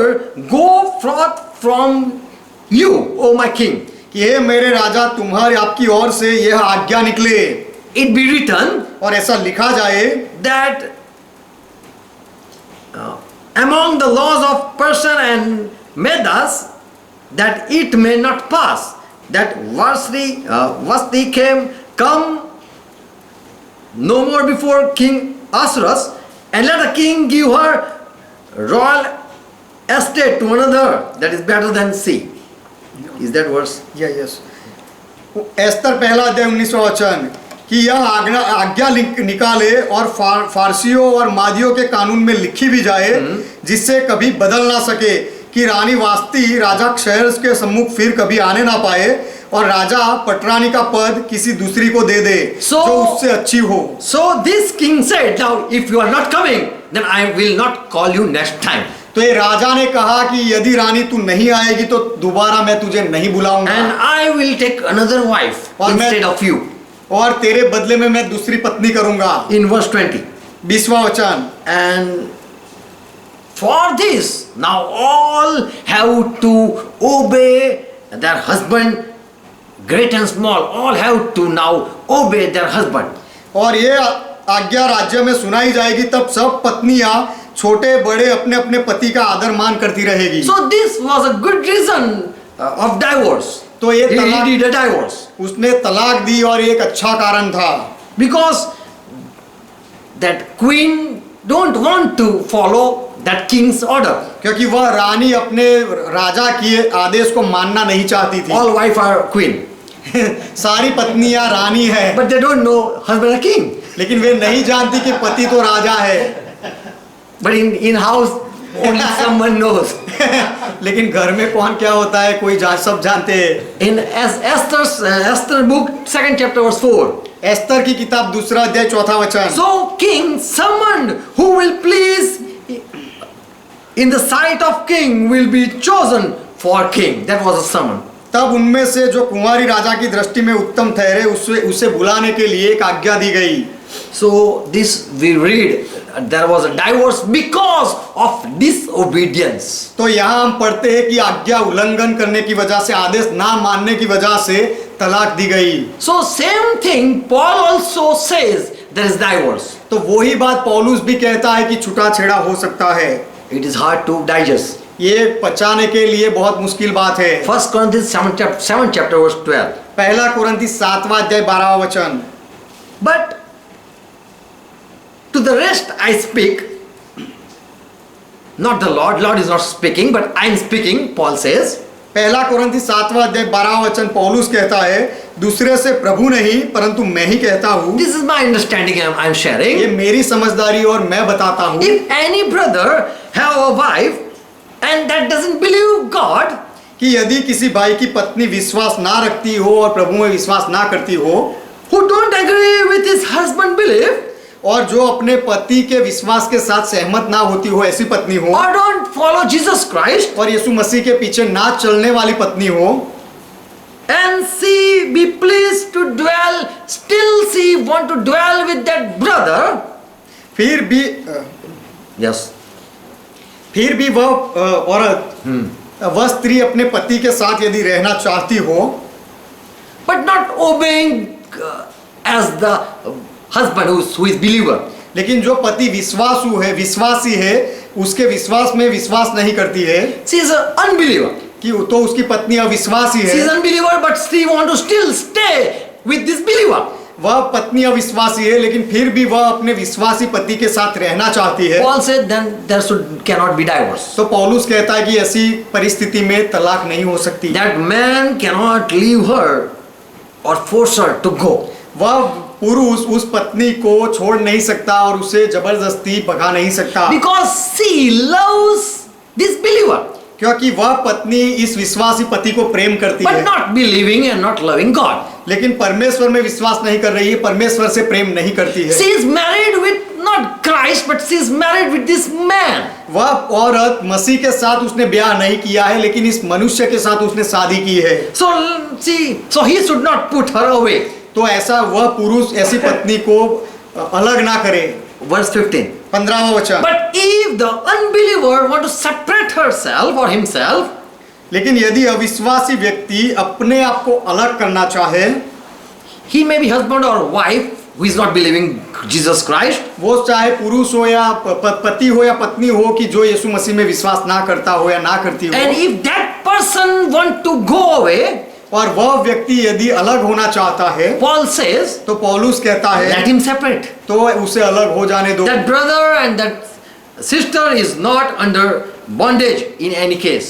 Speaker 1: go forth from you, O my king.
Speaker 2: कि हे मेरे राजा, तुम्हारी आपकी ओर से यह आज्ञा निकले।
Speaker 1: It be written
Speaker 2: और ऐसा लिखा जाए
Speaker 1: that among the laws of Persian and Medas, that it may not pass that Vashti come no more before King Ahasuerus, and let the king give her royal estate to another that is better than C. Is that verse?
Speaker 2: Yes. Esther पहला अध्याय 19वां वचन कि यह आज्ञा निकाले और फारसियों और मादियों के कानून में लिखी भी जाए, जिससे कभी बदल ना सके, कि रानी वास्ती राजा क्षयर्ष के सम्मुख फिर कभी आने ना पाए, और राजा पटरानी का पद किसी दूसरी को दे दे जो उससे अच्छी हो।
Speaker 1: So this king said, now if you are not coming, then I will not call you next time.
Speaker 2: तो ये राजा ने कहा कि यदि रानी तू नहीं आएगी तो दोबारा मैं तुझे नहीं बुलाऊंगा,
Speaker 1: And I will take another wife instead of you.
Speaker 2: और तेरे बदले में मैं दूसरी पत्नी करूंगा।
Speaker 1: In verse 20.
Speaker 2: 20वां वचन।
Speaker 1: And for this, now all have to obey their husband, great and small, all have to now obey their husband.
Speaker 2: और ये आज्ञा राज्य में सुनाई जाएगी, तब सब पत्नियां छोटे बड़े अपने अपने पति का आदर मान करती रहेगी।
Speaker 1: So this was a good reason of divorce.
Speaker 2: तो ये
Speaker 1: He did a divorce.
Speaker 2: उसने तलाक दी और एक अच्छा कारण था,
Speaker 1: Because that queen don't want to follow that king's order.
Speaker 2: क्योंकि वह रानी अपने राजा के आदेश को मानना नहीं चाहती थी।
Speaker 1: All wife are queen,
Speaker 2: सारी पत्नियां रानी है,
Speaker 1: but they don't know husband a king.
Speaker 2: लेकिन वे नहीं जानती कि पति तो राजा है।
Speaker 1: But in house only someone knows.
Speaker 2: लेकिन घर में कौन क्या होता है कोई सब जानते हैं।
Speaker 1: In Esther book 2nd chapter verse 4.
Speaker 2: Esther की किताब 2 अध्याय 4 वचन।
Speaker 1: So king summoned who will please in the sight of king will be chosen for king. That was a summon.
Speaker 2: तब उनमें से जो कुंवारी राजा की दृष्टि में उत्तम ठहरे उसे बुलाने के लिए एक आज्ञा दी गई।
Speaker 1: So this we read, there was a divorce because of disobedience.
Speaker 2: तो यहाँ हम पढ़ते हैं कि आज्ञा उल्लंघन करने की वजह से, आदेश ना मानने की वजह से तलाक दी गई।
Speaker 1: So same thing Paul also says there is divorce.
Speaker 2: तो वही बात पौलुस भी कहता है कि छूटा छेड़ा हो सकता है।
Speaker 1: It is hard to digest.
Speaker 2: ये पचाने के लिए बहुत मुश्किल बात है।
Speaker 1: 1 Corinthians 7 chapter verse 12.
Speaker 2: पहला कुरिन्थी 7वां अध्याय 12वां वचन।
Speaker 1: But to the rest I speak, not the Lord is not speaking, but I am speaking, Paul says.
Speaker 2: पहला कुरिन्थी 7वां अध्याय 12वां वचन पौलुस कहता है, दूसरे से प्रभु नहीं परंतु मैं ही कहता हूँ।
Speaker 1: This is my understanding I am sharing.
Speaker 2: ये मेरी समझदारी और मैं बताता हूँ।
Speaker 1: If any brother have a wife and that doesn't believe God,
Speaker 2: कि यदि किसी भाई की पत्नी विश्वास ना रखती हो और प्रभु में विश्वास ना करती हो,
Speaker 1: who don't agree with his husband belief,
Speaker 2: और जो अपने पति के विश्वास के साथ सहमत ना होती हो, ऐसी पत्नी हो,
Speaker 1: or don't follow Jesus Christ,
Speaker 2: और यीशु मसीह के पीछे ना चलने वाली पत्नी हो,
Speaker 1: and she be pleased to dwell, still she want to dwell with that brother,
Speaker 2: फिर भी
Speaker 1: yes,
Speaker 2: फिर भी वह औरत वह स्त्री अपने पति के साथ यदि रहना चाहती हो,
Speaker 1: but not obeying as the husband who is believer,
Speaker 2: लेकिन जो पति विश्वासी है, उसके विश्वास में विश्वास नहीं करती है,
Speaker 1: she is an unbeliever.
Speaker 2: कि तो उसकी पत्नी अविश्वासी
Speaker 1: She is
Speaker 2: है,
Speaker 1: unbeliever, but she want to still stay with this believer.
Speaker 2: वह पत्नी अविश्वासी है लेकिन फिर भी वह अपने विश्वासी पति के साथ रहना चाहती है,
Speaker 1: Paul said then there cannot be divorce.
Speaker 2: तो पौलुस कहता है कि ऐसी परिस्थिति में तलाक नहीं हो सकती।
Speaker 1: That man cannot leave her or force her to go.
Speaker 2: वह पुरुष उस पत्नी को छोड़ नहीं सकता और उसे जबरदस्ती भगा नहीं सकता,
Speaker 1: Because she loves this believer,
Speaker 2: क्योंकि वह पत्नी इस विश्वासी पति को प्रेम करती
Speaker 1: but
Speaker 2: है,
Speaker 1: not believing and not loving God.
Speaker 2: लेकिन परमेश्वर में विश्वास नहीं कर रही है, परमेश्वर से प्रेम नहीं करती है।
Speaker 1: She is married with not Christ, but she is married with this man.
Speaker 2: वह औरत मसीह के साथ उसने ब्याह नहीं किया है लेकिन इस मनुष्य के साथ उसने शादी की है,
Speaker 1: So he should not put her away.
Speaker 2: तो ऐसा वह पुरुष ऐसी पत्नी को अलग ना करे।
Speaker 1: Verse 15.
Speaker 2: 15वां वचन,
Speaker 1: But if the unbeliever want to separate herself or himself,
Speaker 2: लेकिन यदि अविश्वासी व्यक्ति अपने आप को अलग करना चाहे,
Speaker 1: he may be husband or wife who is not believing Jesus Christ,
Speaker 2: वो चाहे पुरुष हो या पति हो या पत्नी हो कि जो यीशु मसीह में विश्वास ना करता हो या ना करती हो,
Speaker 1: and if that person want to go away,
Speaker 2: और वह व्यक्ति यदि अलग होना चाहता है,
Speaker 1: Paul says,
Speaker 2: तो पौलुस कहता
Speaker 1: let
Speaker 2: है
Speaker 1: him separate.
Speaker 2: तो उसे अलग हो जाने दो।
Speaker 1: That brother and that sister is not under bondage in any case.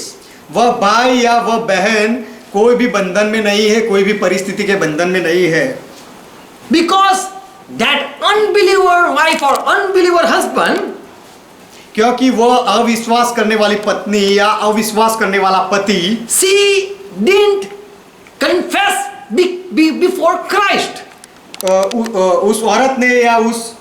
Speaker 2: वह भाई या वह बहन कोई भी बंधन में नहीं है, कोई भी परिस्थिति के बंधन में नहीं है,
Speaker 1: Because that unbeliever wife or unbeliever husband,
Speaker 2: क्योंकि वह अविश्वास करने वाली पत्नी या अविश्वास करने वाला पति
Speaker 1: she didn't confess before Christ.
Speaker 2: उस औरत ने या उस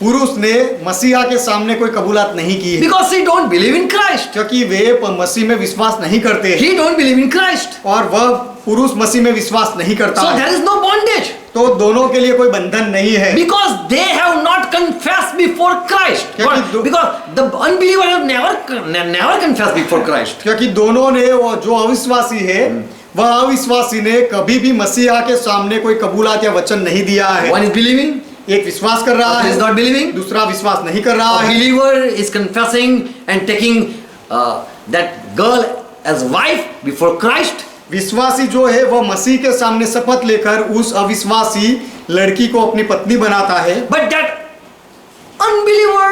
Speaker 2: पुरुष ने मसीहा के सामने कोई कबूलात नहीं की है,
Speaker 1: Because she don't believe in Christ.
Speaker 2: क्योंकि वे मसीह में विश्वास नहीं करते हैं
Speaker 1: He don't believe in Christ.
Speaker 2: और वह पुरुष मसीह में विश्वास नहीं करता
Speaker 1: So
Speaker 2: है,
Speaker 1: there is no bondage.
Speaker 2: तो दोनों के लिए कोई बंधन नहीं है,
Speaker 1: Because they have not confessed before Christ. Because the unbeliever have never confessed before Christ.
Speaker 2: क्योंकि दोनों ने वो जो अविश्वासी है वह अविश्वासी ने कभी भी मसीहा के सामने कोई कबूलात या वचन नहीं दिया है।
Speaker 1: One is believing,
Speaker 2: एक विश्वास कर रहा
Speaker 1: other is
Speaker 2: है,
Speaker 1: not believing.
Speaker 2: दूसरा विश्वास नहीं कर रहा
Speaker 1: A
Speaker 2: है।
Speaker 1: believer is confessing and taking that girl as wife before Christ.
Speaker 2: विश्वासी जो है वह मसीह के सामने शपथ लेकर उस अविश्वासी लड़की को अपनी पत्नी बनाता है,
Speaker 1: But that unbeliever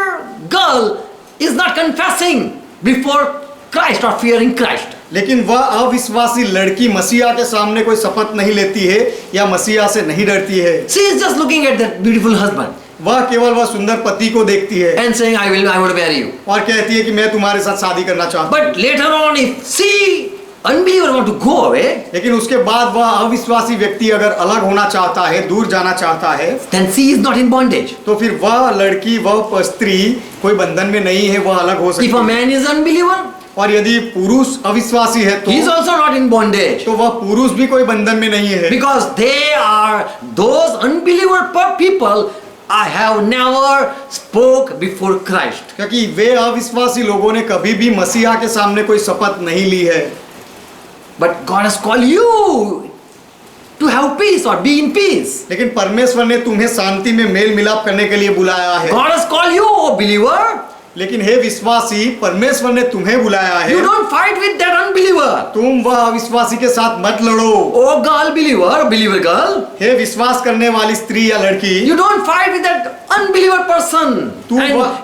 Speaker 1: girl is not confessing before Christ or fearing Christ.
Speaker 2: लेकिन वह अविश्वासी लड़की मसीहा के सामने कोई शपथ नहीं लेती है या मसीहा से नहीं डरती है,
Speaker 1: She is just looking at that beautiful husband
Speaker 2: वह केवल वह सुंदर पति को देखती है
Speaker 1: and saying, I want to marry you.
Speaker 2: और कहती है कि मैं तुम्हारे साथ शादी करना चाहती हूँ।
Speaker 1: But later on, if she, unbeliever, want to go away,
Speaker 2: लेकिन उसके बाद वह अविश्वासी व्यक्ति अगर अलग होना चाहता है, दूर जाना चाहता है,
Speaker 1: then she is not in bondage.
Speaker 2: तो फिर वह लड़की वह स्त्री कोई बंधन में नहीं है, वह अलग हो सकती
Speaker 1: If a
Speaker 2: है।
Speaker 1: man is unbeliever,
Speaker 2: और यदि पुरुष अविश्वासी है
Speaker 1: he is also not in bondage.
Speaker 2: तो वह पुरुष भी कोई बंधन में नहीं है,
Speaker 1: Because they are those unbeliever people I have never spoke before Christ.
Speaker 2: क्योंकि वे अविश्वासी लोगों ने कभी भी मसीहा के सामने कोई शपथ नहीं ली है।
Speaker 1: But God has called you to have peace or be in peace.
Speaker 2: लेकिन परमेश्वर ने तुम्हें शांति में मेल मिलाप करने के लिए बुलाया है।
Speaker 1: God has called you, O believer.
Speaker 2: लेकिन हे विश्वासी, परमेश्वर ने तुम्हें बुलाया है।
Speaker 1: You don't fight with that unbeliever.
Speaker 2: तुम वह अविश्वासी के साथ मत लड़ो।
Speaker 1: Oh girl, believer girl.
Speaker 2: हे विश्वास करने वाली स्त्री या लड़की,
Speaker 1: You don't fight with that unbeliever person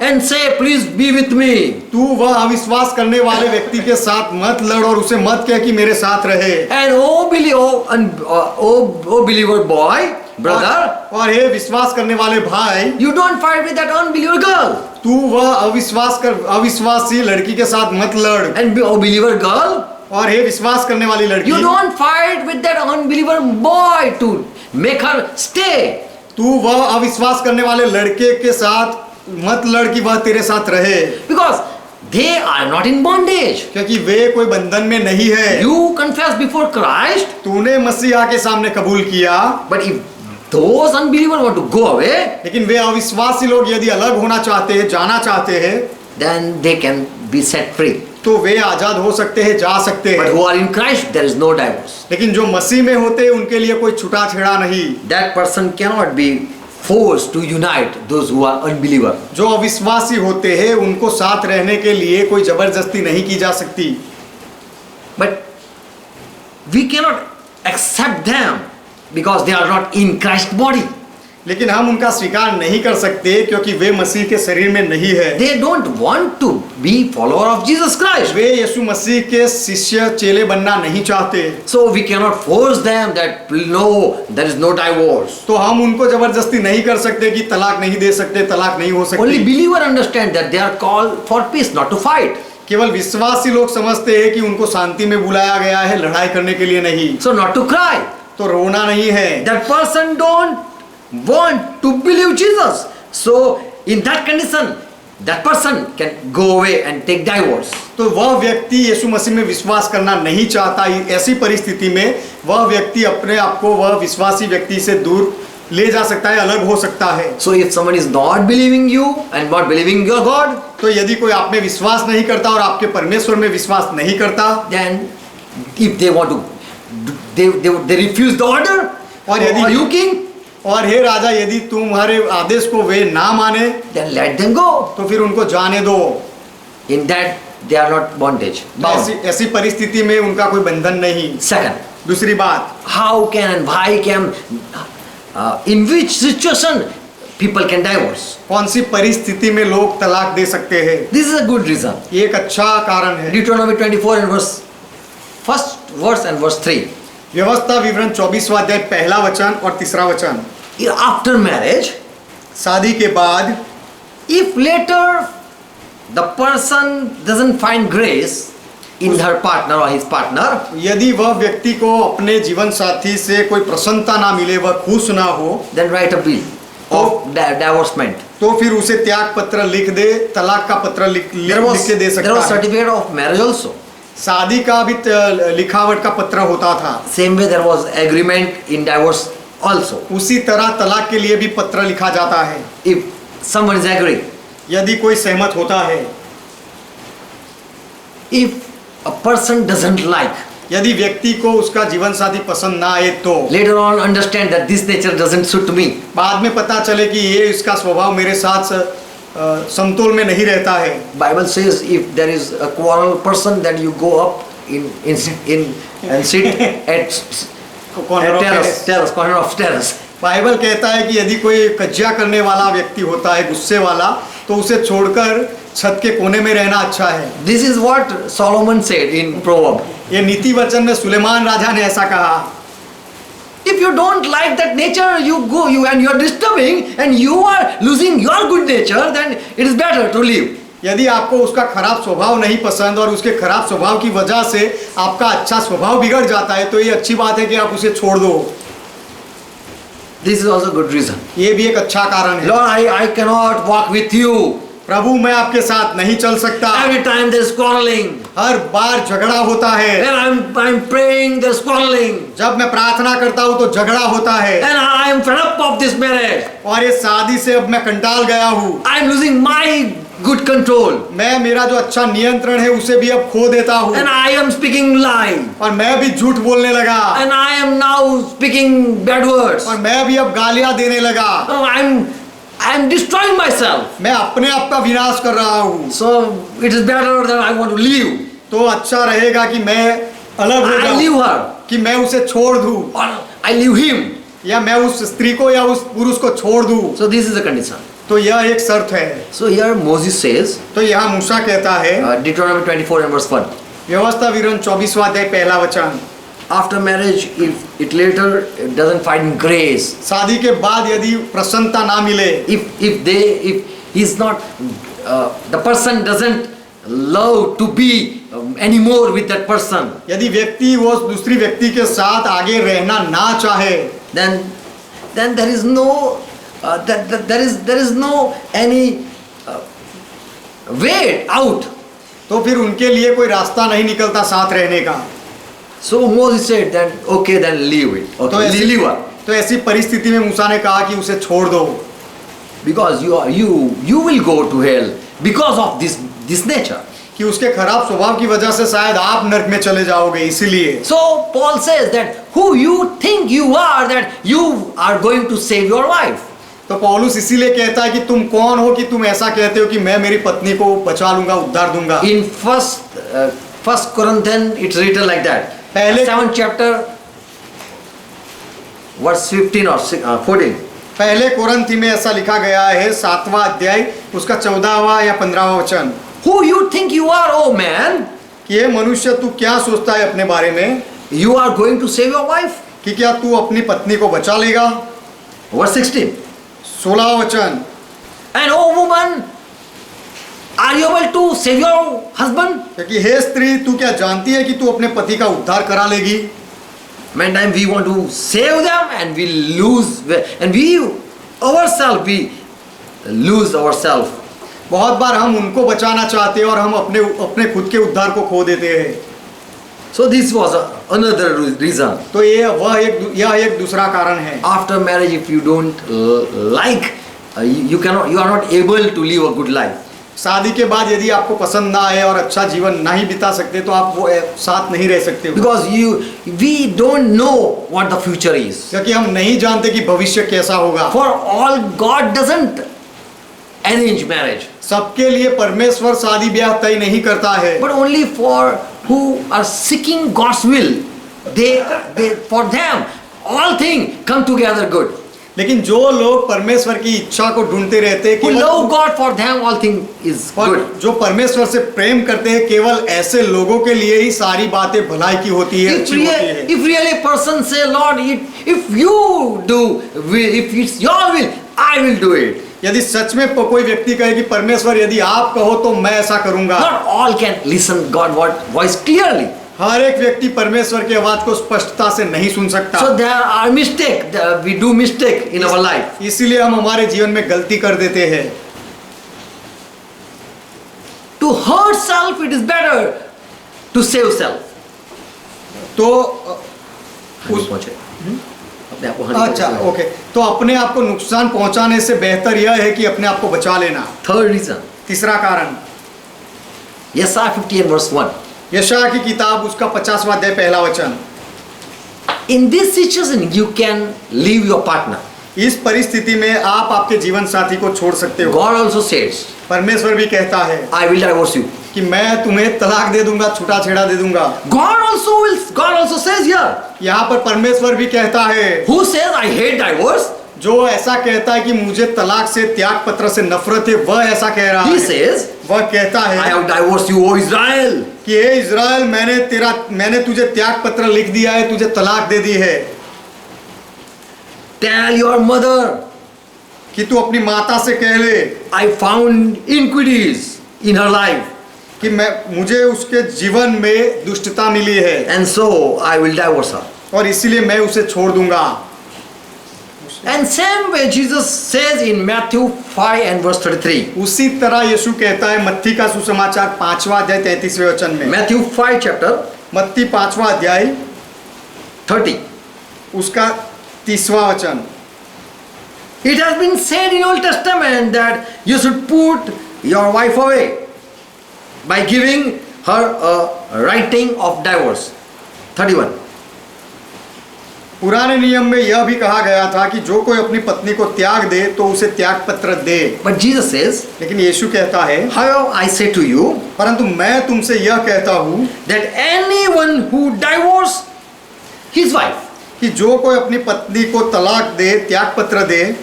Speaker 1: and say, please be with me.
Speaker 2: तू वह अविश्वास करने वाले व्यक्ति के साथ मत लड़ और उसे मत कह कि मेरे साथ रहे।
Speaker 1: And oh believer boy, brother,
Speaker 2: और हे विश्वास करने वाले भाई,
Speaker 1: you don't fight with that unbeliever girl.
Speaker 2: तू वह अविश्वासी लड़की के साथ मत लड़।
Speaker 1: And oh believer girl,
Speaker 2: और हे विश्वास करने वाली लड़की,
Speaker 1: you don't fight with that unbeliever boy to make her stay.
Speaker 2: तू वह अविश्वास करने वाले लड़के के साथ मत लड़ कि वह तेरे साथ रहे,
Speaker 1: Because they are not in bondage.
Speaker 2: क्योंकि वे कोई बंधन में नहीं है।
Speaker 1: You confess before Christ,
Speaker 2: तूने मसीहा के सामने कबूल किया,
Speaker 1: but if those unbelievers want to go away,
Speaker 2: लेकिन वे अविश्वासी लोग यदि अलग होना चाहते हैं, जाना चाहते हैं,
Speaker 1: then they can be set free.
Speaker 2: तो वे आजाद हो सकते हैं, जा सकते
Speaker 1: But
Speaker 2: हैं।
Speaker 1: who are in Christ, there is no divorce.
Speaker 2: लेकिन जो मसीह में होते हैं उनके लिए कोई छुटा छेड़ा नहीं।
Speaker 1: That person cannot be forced to unite those who are unbeliever.
Speaker 2: जो अविश्वासी होते हैं उनको साथ रहने के लिए कोई जबरदस्ती नहीं की जा सकती।
Speaker 1: But we cannot accept them because they are not in Christ's body.
Speaker 2: लेकिन हम उनका स्वीकार नहीं कर सकते क्योंकि वे मसीह के शरीर में नहीं है।
Speaker 1: They don't want to be follower of Jesus Christ.
Speaker 2: वे यीशु मसीह के शिष्य चेले बनना नहीं चाहते।
Speaker 1: So we cannot force them that no, there is no divorce.
Speaker 2: तो हम उनको जबरदस्ती नहीं कर सकते कि तलाक नहीं दे सकते, तलाक नहीं हो
Speaker 1: Only
Speaker 2: सकती।
Speaker 1: believer understand that they are called for peace, not to fight.
Speaker 2: केवल विश्वासी लोग समझते हैं कि उनको शांति में बुलाया गया है, लड़ाई करने के लिए नहीं।
Speaker 1: So not to cry.
Speaker 2: तो रोना नहीं है।
Speaker 1: That person don't want to believe Jesus. So in that condition, that person can go away and take divorce.
Speaker 2: तो वह व्यक्ति यीशु मसीह में विश्वास करना नहीं चाहता। ऐसी परिस्थिति में वह व्यक्ति अपने आप को वह विश्वासी व्यक्ति से दूर ले जा सकता है, अलग हो सकता है।
Speaker 1: So if someone is not believing you and not believing your God,
Speaker 2: तो यदि कोई आप में विश्वास नहीं करता और आपके परमेश्वर में विश्वास नहीं करता,
Speaker 1: then if they want to, they refuse the order.
Speaker 2: और यदि
Speaker 1: Or you king,
Speaker 2: और हे राजा, यदि तुम्हारे आदेश को वे ना माने
Speaker 1: then let them go.
Speaker 2: तो फिर उनको जाने दो।
Speaker 1: In that they are not bondage.
Speaker 2: ऐसी
Speaker 1: Bound.
Speaker 2: ऐसी परिस्थिति में उनका कोई बंधन नहीं।
Speaker 1: Second,
Speaker 2: दूसरी बात,
Speaker 1: how can and why can, in which situation people can divorce?
Speaker 2: कौन सी परिस्थिति में लोग तलाक दे सकते हैं?
Speaker 1: This is a good reason.
Speaker 2: ये एक अच्छा कारण है।
Speaker 1: Deuteronomy 24 and first verse and verse 3.
Speaker 2: व्यवस्था विवरण 24वां अध्याय पहला वचन और तीसरा वचन।
Speaker 1: After marriage,
Speaker 2: शादी के बाद
Speaker 1: if later the person doesn't find grace in her partner or his partner,
Speaker 2: यदि वह व्यक्ति को अपने जीवन साथी से कोई प्रसन्नता ना मिले, वह खुश ना हो,
Speaker 1: then write a bill of divorcement.
Speaker 2: तो फिर उसे त्याग पत्र लिख दे, तलाक का पत्र लिख के दे
Speaker 1: There
Speaker 2: सकता
Speaker 1: was
Speaker 2: है।
Speaker 1: certificate of marriage also.
Speaker 2: शादी का भी लिखावट का पत्र होता था।
Speaker 1: Same way there was agreement in divorce also.
Speaker 2: उसी तरह तलाक के लिए भी पत्र लिखा जाता है।
Speaker 1: If someone is agreeing,
Speaker 2: यदि कोई सहमत होता है,
Speaker 1: if a person doesn't like,
Speaker 2: यदि व्यक्ति को उसका जीवन साथी पसंद ना आए, तो
Speaker 1: later on understand that this nature doesn't suit me,
Speaker 2: बाद में पता चले कि ये इसका स्वभाव मेरे साथ समतोल में नहीं रहता है।
Speaker 1: Bible says if there is a quarrel person, then you go up in and sit at corner of terrace.
Speaker 2: Bible कहता है कि यदि कोई कज्जा करने वाला व्यक्ति होता है, गुस्से वाला, तो उसे छोड़कर छत के कोने में रहना अच्छा है।
Speaker 1: This is what Solomon said in Proverbs.
Speaker 2: ये नीति वचन में सुलेमान राजा ने ऐसा कहा।
Speaker 1: If you don't like that nature, you are disturbing and you are losing your good nature, then it is better to leave.
Speaker 2: यदि आपको उसका खराब स्वभाव नहीं पसंद और उसके खराब स्वभाव की वजह से आपका अच्छा स्वभाव बिगड़ जाता है, तो ये अच्छी बात है कि आप उसे छोड़ दो।
Speaker 1: This is also a good reason.
Speaker 2: ये भी एक अच्छा कारण है।
Speaker 1: Lord, I cannot walk with you.
Speaker 2: प्रभु, मैं आपके साथ नहीं चल सकता।
Speaker 1: Every time there is quarreling.
Speaker 2: हर बार झगड़ा होता है।
Speaker 1: When I'm praying, there is quarreling.
Speaker 2: जब मैं प्रार्थना करता हूँ तो झगड़ा होता है।
Speaker 1: And I am fed up of this marriage.
Speaker 2: और ये शादी से अब मैं कंटाल गया हूँ।
Speaker 1: I am losing my good control.
Speaker 2: मैं मेरा जो अच्छा नियंत्रण है उसे भी अब खो देता हूँ।
Speaker 1: And I am speaking lie.
Speaker 2: और मैं भी झूठ बोलने लगा।
Speaker 1: And I am now speaking bad words.
Speaker 2: और मैं भी अब गालियाँ देने लगा।
Speaker 1: I am destroying myself.
Speaker 2: मैं अपने आप का विनाश कर रहा हूँ।
Speaker 1: So it is better that I want to leave.
Speaker 2: तो अच्छा रहेगा कि मैं अलग हो
Speaker 1: I leave
Speaker 2: जाऊँ,
Speaker 1: her.
Speaker 2: कि मैं उसे छोड़ दूँ,
Speaker 1: Or I leave him.
Speaker 2: या मैं उस स्त्री को या उस पुरुष को छोड़ दूँ।
Speaker 1: So this is the condition.
Speaker 2: तो यह एक शर्त है।
Speaker 1: So here Moses says,
Speaker 2: तो यहाँ मूसा कहता है,
Speaker 1: Deuteronomy 24 and verse 1.
Speaker 2: व्यवस्था विवरण 24वां अध्याय पहला वचन।
Speaker 1: After marriage, if it later doesn't find grace,
Speaker 2: शादी के बाद यदि प्रसन्नता ना मिले,
Speaker 1: if he's not, the person doesn't love to be anymore with that person,
Speaker 2: यदि व्यक्ति वो दूसरी व्यक्ति के साथ आगे रहना ना चाहे,
Speaker 1: then there is no there is no any way out.
Speaker 2: तो फिर उनके लिए कोई रास्ता नहीं निकलता साथ रहने का।
Speaker 1: So Moses said that okay, then leave it.
Speaker 2: तो
Speaker 1: Okay, leave her.
Speaker 2: तो ऐसी परिस्थिति में मूसा ने कहा कि उसे छोड़ दो,
Speaker 1: Because you will go to hell because of this nature.
Speaker 2: कि उसके खराब स्वभाव की वजह से शायद आप नरक में चले जाओगे। इसीलिए
Speaker 1: So Paul says that who you think you are, that you are going to save your wife.
Speaker 2: तो पौलुस इसीलिए कहता है कि तुम कौन हो कि तुम ऐसा कहते हो कि मैं मेरी पत्नी को बचा लूंगा, उद्धार दूंगा।
Speaker 1: In 1 Corinthians, it's written like that.
Speaker 2: पहले-
Speaker 1: 7th chapter, verse 15 or 14.
Speaker 2: पहले कोरंथी में ऐसा लिखा गया है 7वां अध्याय उसका 14वां या 15वां वचन
Speaker 1: Who you think you are, oh man?
Speaker 2: कि ये मनुष्य तू क्या सोचता है अपने बारे में
Speaker 1: You are going to save your wife?
Speaker 2: कि क्या तू अपनी पत्नी को बचा लेगा।
Speaker 1: Verse 16.
Speaker 2: 16वां वचन
Speaker 1: And oh woman, are you able to save your husband?
Speaker 2: क्योंकि हे स्त्री तू क्या जानती है कि तू अपने पति का उद्धार करा लेगी।
Speaker 1: Many times we want to save them and we lose, and we ourselves we lose ourselves.
Speaker 2: बहुत बार हम उनको बचाना चाहते हैं और हम अपने खुद के उद्धार को खो देते हैं।
Speaker 1: So this was another reason.
Speaker 2: तो यह एक दूसरा कारण है।
Speaker 1: After marriage, if you don't like, you are not able to live a good life.
Speaker 2: शादी के बाद यदि आपको पसंद ना आए और अच्छा जीवन नहीं बिता सकते तो आप वो साथ नहीं रह सकते हो।
Speaker 1: Because we don't know what the future is.
Speaker 2: क्योंकि हम नहीं जानते कि भविष्य कैसा होगा।
Speaker 1: For all, God doesn't arrange marriage,
Speaker 2: सबके लिए परमेश्वर शादी ब्याह तय नहीं करता है,
Speaker 1: but only for who are seeking God's will. They for them all things come together good.
Speaker 2: लेकिन जो लोग परमेश्वर की इच्छा को ढूंढते रहते हैं
Speaker 1: Who
Speaker 2: केवल
Speaker 1: love God, for them all things is
Speaker 2: और
Speaker 1: good.
Speaker 2: जो परमेश्वर से प्रेम करते हैं केवल ऐसे लोगों के लिए ही सारी बातें भलाई की होती है, अच्छी होती है।
Speaker 1: If really a person say, Lord, if you do, if it's your will, I will do it.
Speaker 2: यदि सच में कोई व्यक्ति कहे कि परमेश्वर यदि आप कहो तो मैं ऐसा करूंगा।
Speaker 1: Not all can listen God voice clearly.
Speaker 2: हर एक व्यक्ति परमेश्वर की आवाज को स्पष्टता से नहीं सुन सकता।
Speaker 1: So there are mistake. We do mistake in our life.
Speaker 2: इसीलिए हम हमारे जीवन में गलती कर देते हैं।
Speaker 1: To hurt self, it is better to save self.
Speaker 2: तो
Speaker 1: अपने आप को हानि
Speaker 2: अच्छा
Speaker 1: पहुंचाए.
Speaker 2: ओके, तो अपने आप को नुकसान पहुंचाने से बेहतर यह है कि अपने आप को बचा लेना।
Speaker 1: Third reason.
Speaker 2: तीसरा कारण
Speaker 1: Yesaiah 50 and verse 1.
Speaker 2: यशायाह की किताब उसका 50वां अध्याय पहला वचन।
Speaker 1: In this situation, you can leave your partner.
Speaker 2: इस परिस्थिति में आप आपके जीवन साथी को छोड़ सकते हो।
Speaker 1: God also says,
Speaker 2: परमेश्वर भी कहता है
Speaker 1: I will divorce you.
Speaker 2: कि मैं तुम्हें तलाक दे दूंगा, छूटा छेड़ा दे दूंगा।
Speaker 1: God also says here.
Speaker 2: यहाँ पर परमेश्वर भी कहता है,
Speaker 1: Who says I hate divorce?
Speaker 2: जो ऐसा कहता है कि मुझे तलाक से, त्याग पत्र से नफरत है, वह ऐसा कह रहा
Speaker 1: He
Speaker 2: है।
Speaker 1: says,
Speaker 2: वह कहता
Speaker 1: I
Speaker 2: है
Speaker 1: have divorced you, O Israel.
Speaker 2: कि हे इज़राइल, मैंने तुझे त्याग पत्र लिख दिया है, तुझे तलाक दे दी है।
Speaker 1: Tell your mother,
Speaker 2: कि तू अपनी माता से कह ले
Speaker 1: I found iniquities in her life,
Speaker 2: कि मुझे उसके जीवन में दुष्टता मिली है
Speaker 1: and so I will divorce her.
Speaker 2: और इसीलिए मैं उसे छोड़ दूंगा।
Speaker 1: And same way Jesus says in Matthew 5 and verse 33.
Speaker 2: उसी तरह यीशु कहता है मत्ती का सुसमाचार 5वां अध्याय 33वें वचन में।
Speaker 1: Matthew 5 chapter
Speaker 2: मत्ती 5वां अध्याय
Speaker 1: 30.
Speaker 2: उसका 30वां वचन।
Speaker 1: It has been said in Old Testament that you should put your wife away by giving her a writing of divorce. 31.
Speaker 2: पुराने नियम में यह भी कहा गया था कि जो कोई अपनी पत्नी को त्याग दे तो उसे त्याग पत्र दे।
Speaker 1: But Jesus says,
Speaker 2: लेकिन यीशु कहता है,
Speaker 1: however, I say to you
Speaker 2: परंतु मैं तुमसे यह कहता हूँ
Speaker 1: that anyone who divorces his wife,
Speaker 2: कि जो कोई अपनी पत्नी को तलाक दे, त्याग पत्र दे,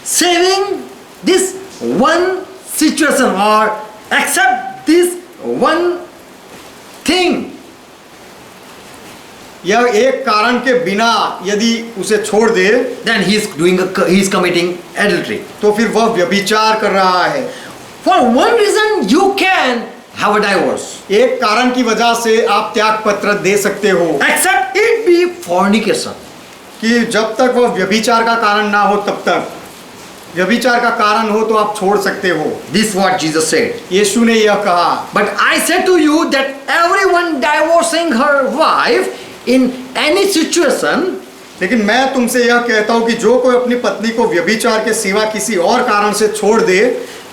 Speaker 1: saving this one situation or accept this one thing,
Speaker 2: यह एक कारण के बिना यदि उसे छोड़ दे
Speaker 1: then he is committing adultery.
Speaker 2: तो फिर वह व्यभिचार कर रहा है।
Speaker 1: For one reason you can have a divorce,
Speaker 2: एक कारण की वजह से आप त्याग पत्र दे सकते हो
Speaker 1: except it be fornication.
Speaker 2: कि जब तक वह व्यभिचार का कारण ना हो तब तक। व्यभिचार का कारण हो तो आप छोड़ सकते हो।
Speaker 1: This is what Jesus said.
Speaker 2: यीशु ने यह कहा,
Speaker 1: But I say to you that everyone divorcing her wife in any situation,
Speaker 2: लेकिन मैं तुमसे यह कहता हूँ कि जो कोई अपनी पत्नी को व्यभिचार के सिवा किसी और कारण से छोड़ दे,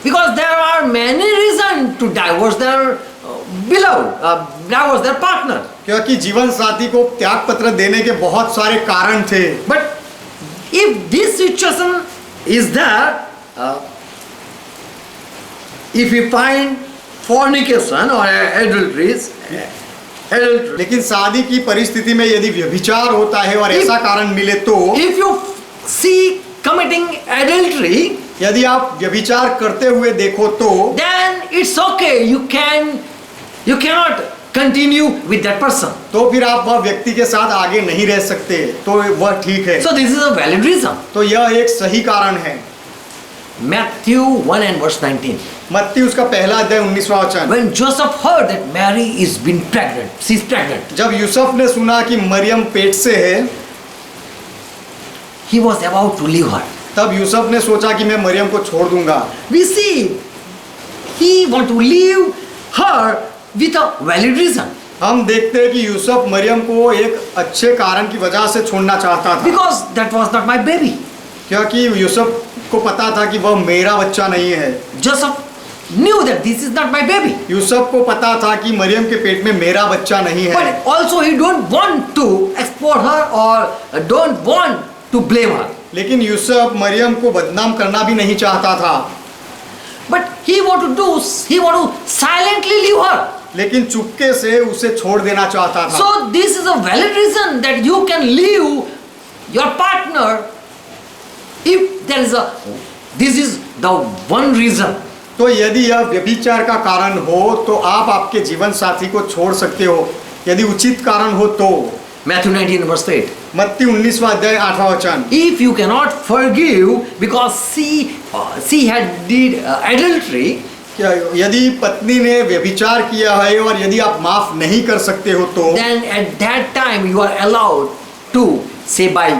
Speaker 1: because there are many reasons to divorce their divorce their partner.
Speaker 2: क्योंकि जीवन साथी को त्याग पत्र देने के बहुत सारे कारण थे।
Speaker 1: But if this situation is there, if we find fornication or adulteries,
Speaker 2: लेकिन शादी की परिस्थिति में यदि व्यभिचार होता है और ऐसा कारण मिले तो
Speaker 1: if you see committing adultery,
Speaker 2: यदि आप व्यभिचार करते हुए देखो तो
Speaker 1: then it's okay. You cannot continue with that person.
Speaker 2: तो फिर आप वह व्यक्ति के साथ आगे नहीं रह सकते, तो वह ठीक है।
Speaker 1: So this is a valid reason.
Speaker 2: तो यह एक सही कारण है।
Speaker 1: Matthew 1 and verse 19.
Speaker 2: मत्ती उसका पहला अध्याय 19वां वचन।
Speaker 1: When Joseph heard that Mary is been pregnant, she's pregnant,
Speaker 2: जब यूसुफ ने सुना कि मरियम पेट से है,
Speaker 1: he was about to leave her.
Speaker 2: तब यूसुफ ने सोचा कि मैं मरियम को छोड़ दूंगा।
Speaker 1: We see he want to leave her with a valid reason.
Speaker 2: हम देखते हैं कि यूसुफ मरियम को एक अच्छे कारण की वजह से छोड़ना चाहता था,
Speaker 1: Because that was not my baby.
Speaker 2: क्योंकि यूसुफ को पता था कि वह मेरा बच्चा नहीं है।
Speaker 1: Joseph knew that this is not my baby.
Speaker 2: Yusuf को पता था कि मरियम के पेट में मेरा बच्चा नहीं है,
Speaker 1: But also he don't want to export her or don't want to blame her.
Speaker 2: लेकिन यूसुफ मरियम को बदनाम करना भी नहीं चाहता था,
Speaker 1: But he want to silently leave her.
Speaker 2: लेकिन चुपके से उसे छोड़ देना चाहता था।
Speaker 1: So this is a valid reason that you can leave your partner if there is this is the one reason.
Speaker 2: तो यदि यह व्यभिचार का कारण हो तो आप आपके जीवन साथी को छोड़ सकते हो, यदि उचित कारण हो तो।
Speaker 1: Matthew 19 verse 8.
Speaker 2: मत्ती 19वां अध्याय 8वां वचन।
Speaker 1: If you cannot forgive because she had did adultery,
Speaker 2: क्या यदि पत्नी ने व्यभिचार किया है और यदि आप माफ नहीं कर सकते हो तो
Speaker 1: then at that time you are allowed to say bye,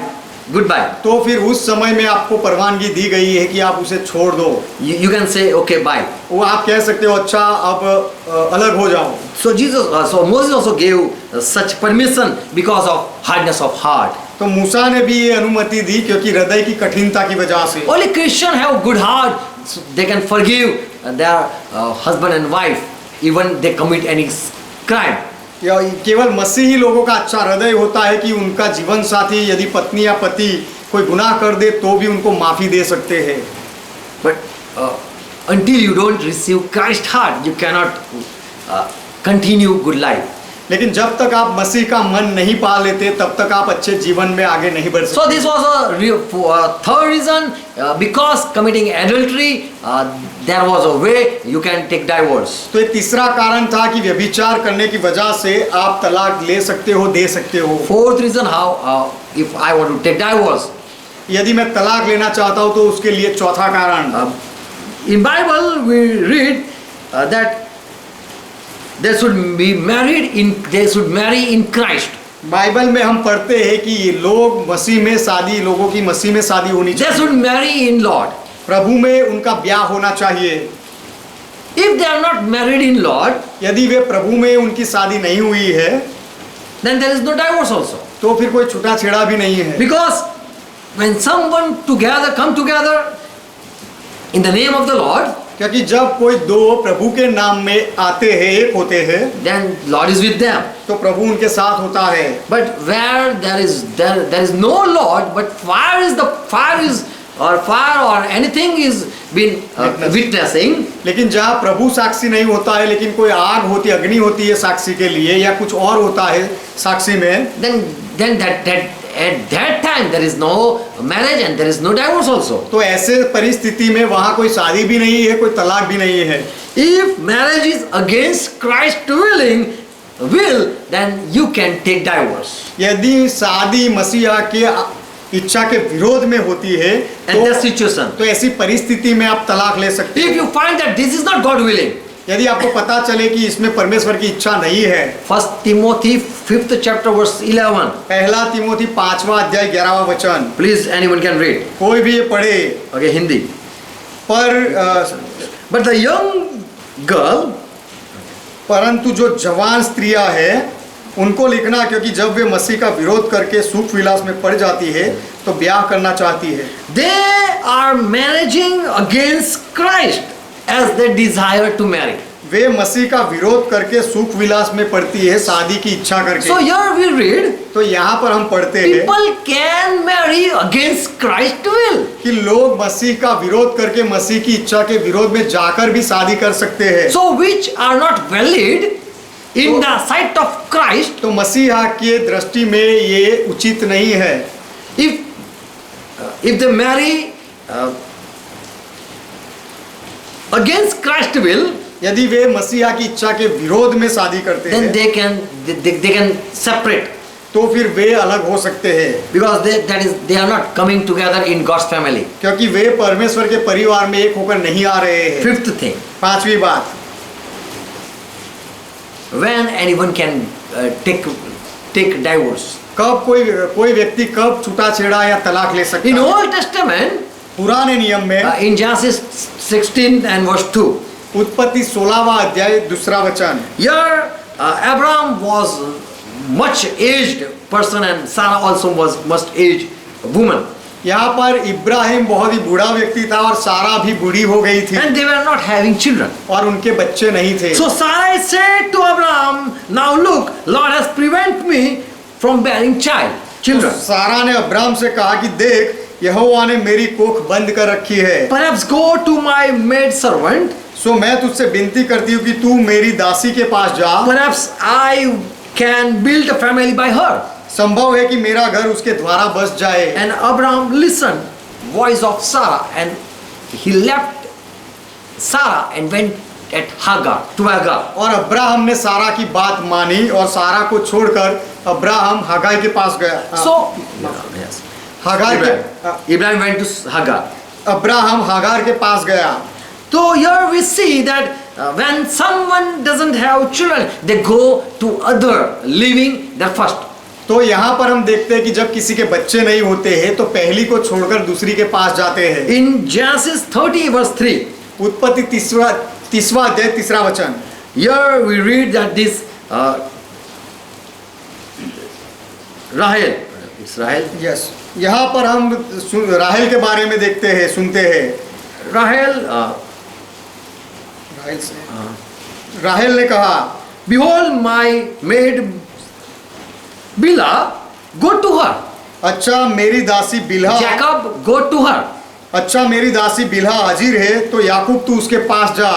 Speaker 1: goodbye.
Speaker 2: तो फिर उस समय में आपको परवानगी दी गई है कि आप उसे छोड़ दो।
Speaker 1: You can say okay bye.
Speaker 2: वो आप कह सकते हो अच्छा अब अलग हो जाओ।
Speaker 1: So Moses also gave such permission because of hardness of heart.
Speaker 2: तो मूसा ने भी ये अनुमति दी क्योंकि हृदय की कठिनता की वजह से।
Speaker 1: Only Christian have good heart, so they can forgive their husband and wife even they commit any crime.
Speaker 2: या केवल मसीही लोगों का अच्छा हृदय होता है कि उनका जीवन साथी यदि पत्नी या पति कोई गुनाह कर दे तो भी उनको माफी दे सकते हैं।
Speaker 1: But until you don't receive Christ's heart, you cannot continue good life.
Speaker 2: लेकिन जब तक आप मसीह का मन नहीं पा लेते तब तक आप अच्छे जीवन में आगे नहीं बढ़
Speaker 1: So
Speaker 2: सकते।
Speaker 1: this was a third reason, because committing adultery, there was a way you can take divorce.
Speaker 2: तो ये तीसरा कारण था कि व्यभिचार करने की वजह से आप तलाक ले सकते हो, दे सकते हो।
Speaker 1: Fourth reason, how if I want to take divorce,
Speaker 2: यदि मैं तलाक लेना चाहता हूँ तो उसके लिए चौथा कारण
Speaker 1: in Bible we read that they should marry in Christ.
Speaker 2: Bible में हम पढ़ते हैं कि लोग मसीह में शादी, लोगों की मसीह में शादी होनी
Speaker 1: They
Speaker 2: चाहिए,
Speaker 1: should marry in Lord.
Speaker 2: प्रभु में उनका ब्याह होना चाहिए।
Speaker 1: If they are not married in Lord,
Speaker 2: यदि वे प्रभु में उनकी शादी नहीं हुई है
Speaker 1: then there is no divorce also.
Speaker 2: तो फिर कोई छूटा छेड़ा भी नहीं है,
Speaker 1: Because when someone come together in the name of the Lord,
Speaker 2: क्योंकि जब कोई दो प्रभु के नाम में आते हैं, एक होते हैं,
Speaker 1: then Lord is with them.
Speaker 2: तो प्रभु उनके साथ होता है।
Speaker 1: But where there is no Lord, but fire or anything is been witnessing,
Speaker 2: लेकिन जहाँ प्रभु साक्षी नहीं होता है लेकिन कोई आग होती, अग्नि होती है साक्षी के लिए या कुछ और होता है साक्षी में,
Speaker 1: then that at that time there is no marriage and there is no divorce also.
Speaker 2: तो ऐसे परिस्थिति में वहाँ कोई शादी भी नहीं है, कोई तलाक भी नहीं है।
Speaker 1: If marriage is against Christ's will, then you can take divorce.
Speaker 2: यदि शादी मसीहा के इच्छा के विरोध में होती है
Speaker 1: And that situation,
Speaker 2: तो ऐसी परिस्थिति में आप तलाक ले सकते
Speaker 1: if
Speaker 2: हो।
Speaker 1: you find that this is not God willing,
Speaker 2: यदि आपको पता चले कि इसमें परमेश्वर की इच्छा नहीं है।
Speaker 1: 1 Timothy 5th chapter verse 11.
Speaker 2: पहला तिमोथी 5वां अध्याय 11वां वचन,
Speaker 1: Please, anyone can read.
Speaker 2: कोई भी ये पढ़े।
Speaker 1: Okay, Hindi. But the young girl,
Speaker 2: परंतु जो जवान स्त्रियां हैं उनको लिखना, क्योंकि जब वे मसीह का विरोध करके सुख विलास में पड़ जाती है तो ब्याह करना चाहती है।
Speaker 1: they are marrying against Christ as they desire to marry.
Speaker 2: वे मसीह का विरोध करके सुख विलास में पड़ती है, शादी की इच्छा करके।
Speaker 1: So here we read,
Speaker 2: तो यहाँ पर हम पढ़ते हैं
Speaker 1: people can marry against Christ's will.
Speaker 2: कि लोग मसीह का विरोध करके मसीह की इच्छा के विरोध में जाकर भी शादी कर सकते हैं।
Speaker 1: So which are not valid in the sight of Christ.
Speaker 2: तो मसीहा की दृष्टि में ये उचित नहीं है।
Speaker 1: If they marry against Christ's will,
Speaker 2: यदि वे मसीहा की इच्छा के विरोध में शादी करते
Speaker 1: then
Speaker 2: हैं
Speaker 1: they can separate,
Speaker 2: तो फिर वे अलग हो सकते हैं,
Speaker 1: because they are not coming together in God's family.
Speaker 2: क्योंकि वे परमेश्वर के परिवार में एक होकर नहीं आ रहे हैं।
Speaker 1: Fifth thing,
Speaker 2: पांचवी बात,
Speaker 1: when anyone can take divorce.
Speaker 2: कब कोई व्यक्ति कब छूटा-छेड़ा या तलाक ले सकता
Speaker 1: In
Speaker 2: है?
Speaker 1: Old Testament,
Speaker 2: पुराने नियम में
Speaker 1: in Genesis 16 and verse 2,
Speaker 2: उत्पत्ति 16वां अध्याय 2 वचन,
Speaker 1: here Abraham was much aged person and Sarah also was much aged woman,
Speaker 2: यहाँ पर इब्राहिम बहुत ही बूढ़ा व्यक्ति था और सारा भी बूढ़ी हो गई थी
Speaker 1: and they were not having children.
Speaker 2: और उनके बच्चे नहीं थे।
Speaker 1: So Sarai said to Abraham, now look, Lord has prevented me from bearing children.
Speaker 2: सारा ने अब्राहम से कहा कि देख, यहोवा ने मेरी कोख बंद कर रखी है,
Speaker 1: Perhaps go to my maid servant.
Speaker 2: सो मैं तुझसे विनती करती हूँ कि तू मेरी दासी के पास जा,
Speaker 1: Perhaps I can build a family by her.
Speaker 2: संभव है कि मेरा घर उसके द्वारा बस जाए।
Speaker 1: And Abraham listened voice of Sarah and he left Sarah and went at to Hagar.
Speaker 2: और अब्राहम ने सारा की बात मानी और सारा को छोड़कर अब्राहम हगार के पास गया।
Speaker 1: So yes,
Speaker 2: हगार के
Speaker 1: Abraham went to Hagar.
Speaker 2: Abraham हगार के पास गया।
Speaker 1: So here we see that when someone doesn't have children, they go to other living their first.
Speaker 2: तो यहाँ पर हम देखते हैं कि जब किसी के बच्चे नहीं होते हैं तो पहली को छोड़कर दूसरी के पास जाते हैं।
Speaker 1: In Genesis 30 verse 3,
Speaker 2: उत्पत्ति 30वां अध्याय 3 वचन,
Speaker 1: here we read that this Rahel,
Speaker 2: yes, यहाँ पर हम राहेल के बारे में देखते हैं, सुनते हैं।
Speaker 1: Rahel,
Speaker 2: राहेल ने कहा,
Speaker 1: behold my maid Bilhah, go to her.
Speaker 2: अच्छा मेरी दासी Bilha,
Speaker 1: Jacob, go to her.
Speaker 2: अच्छा मेरी दासी बिल्हा हाजिर है तो याकूब तू उसके पास जा।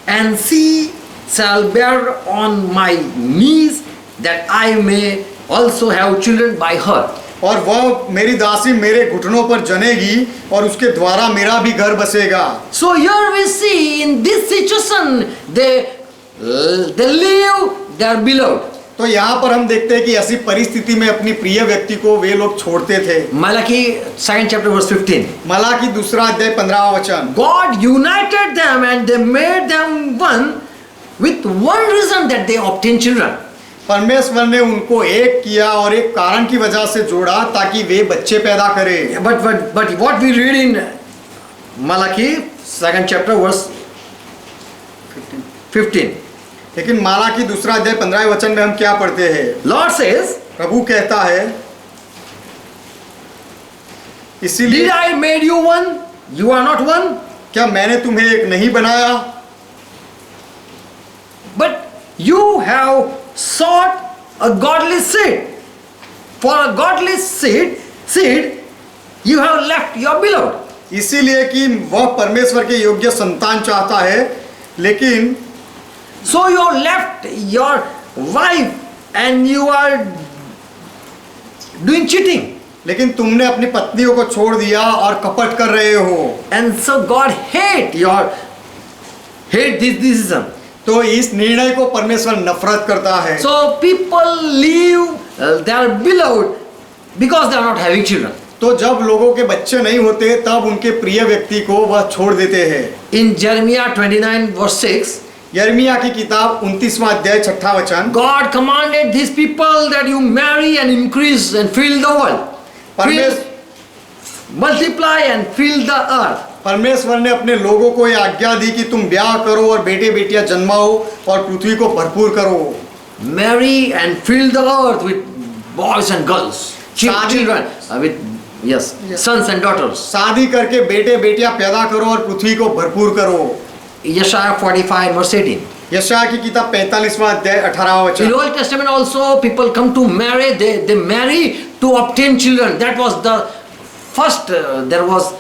Speaker 1: And she shall bear on my knees, that I may also have children by her.
Speaker 2: और वह मेरी दासी मेरे घुटनों पर जनेगी और उसके द्वारा मेरा भी घर बसेगा।
Speaker 1: So here we see in this situation they leave their beloved.
Speaker 2: तो यहाँ पर हम देखते हैं कि ऐसी परिस्थिति में अपनी प्रिय व्यक्ति को वे लोग छोड़ते थे।
Speaker 1: Malachi 2nd chapter verse 15.
Speaker 2: Malachi 2 अध्याय 15वां वचन,
Speaker 1: God united them and they made them one with one reason, that they obtain children.
Speaker 2: परमेश्वर ने उनको एक किया और एक कारण की वजह से जोड़ा ताकि वे बच्चे पैदा करें।
Speaker 1: But what we read in Malachi 2nd chapter verse 15.
Speaker 2: लेकिन मलाकी 2 अध्याय 15वें वचन में हम क्या पढ़ते हैं?
Speaker 1: Lord says,
Speaker 2: प्रभु कहता है, इसीलिए
Speaker 1: did I made you one? You are not one.
Speaker 2: क्या मैंने तुम्हें एक नहीं बनाया?
Speaker 1: But you have sought a godly seed. For a godly seed, you have left your beloved.
Speaker 2: इसीलिए कि वह परमेश्वर के योग्य संतान चाहता है, लेकिन
Speaker 1: So you have left your wife and you are doing cheating.
Speaker 2: लेकिन तुमने अपनी पत्नियों को छोड़ दिया और कपट कर रहे हो।
Speaker 1: And so God hate this decision.
Speaker 2: तो इस निर्णय को परमेश्वर नफरत करता है।
Speaker 1: So people leave their beloved because they are not having children.
Speaker 2: तो जब लोगों के बच्चे नहीं होते तब उनके प्रिय व्यक्ति को वह छोड़ देते हैं।
Speaker 1: In Jeremiah 29 verse 6,
Speaker 2: यर्मिया की किताब 29वां अध्याय 6वां वचन,
Speaker 1: God commanded these people that you marry and increase and fill the world. Multiply and fill the earth.
Speaker 2: परमेश्वर ने अपने लोगों को यह आज्ञा दी कि तुम ब्याह करो और बेटे बेटियां जन्माओ और पृथ्वी को भरपूर करो।
Speaker 1: Marry and fill the earth with boys and girls, children, with sons and daughters.
Speaker 2: शादी करके बेटे बेटियां पैदा करो और पृथ्वी को भरपूर करो।
Speaker 1: Yeshaya 45 verse 18.
Speaker 2: यशायाह की किताब 45वां अध्याय 18वां
Speaker 1: In
Speaker 2: वचन।
Speaker 1: Old Testament also people come to marry, they marry to obtain children. That was the first, there was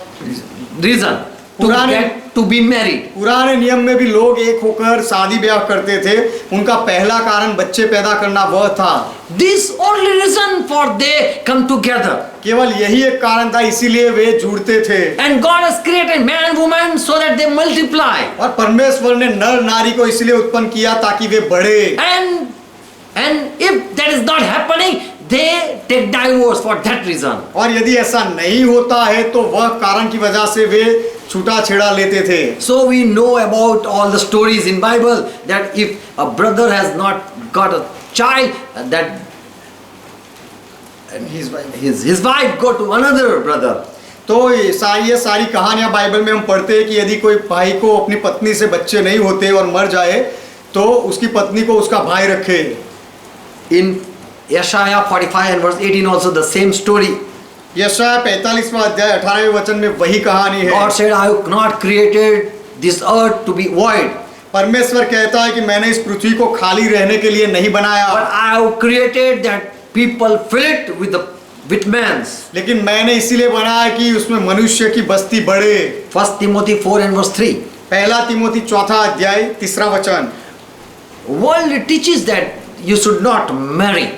Speaker 1: reason to get to be married.
Speaker 2: पुराने नियम में भी लोग एक होकर शादी ब्याह करते थे, उनका पहला कारण बच्चे पैदा करना वह था।
Speaker 1: This only reason for they come together.
Speaker 2: केवल यही एक कारण था, इसीलिए वे जुड़ते थे।
Speaker 1: And God has created man and woman so that they multiply.
Speaker 2: और परमेश्वर ने नर नारी को इसलिए उत्पन्न किया ताकि वे बढ़े।
Speaker 1: And if that is not happening, they take divorce for that reason.
Speaker 2: और यदि ऐसा नहीं होता है तो वह कारण की वजह से वे छूटा छेड़ा लेते थे।
Speaker 1: So we know about all the stories in Bible that if a brother has not got a child, that his wife go to another brother.
Speaker 2: तो ये सारी कहानियां बाइबल में हम पढ़ते हैं कि यदि कोई भाई को अपनी पत्नी से बच्चे नहीं होते और मर जाए तो उसकी पत्नी को उसका भाई रखे।
Speaker 1: In Yeshaya 45 and verse 18 also the same story.
Speaker 2: यशायाह 45वां अध्याय 18वें वचन में वही कहानी है।
Speaker 1: God said, I have not created this earth to be void,
Speaker 2: परमेश्वर कहता है कि मैंने इस पृथ्वी को खाली रहने के लिए नहीं बनाया,
Speaker 1: but I have created that people fill it with man's.
Speaker 2: लेकिन मैंने इसीलिए बनाया कि उसमें मनुष्य की बस्ती बढ़े।
Speaker 1: 1 Timothy 4 and verse 3.
Speaker 2: पहला तिमोथी 4 अध्याय 3 वचन।
Speaker 1: World teaches that you should not marry.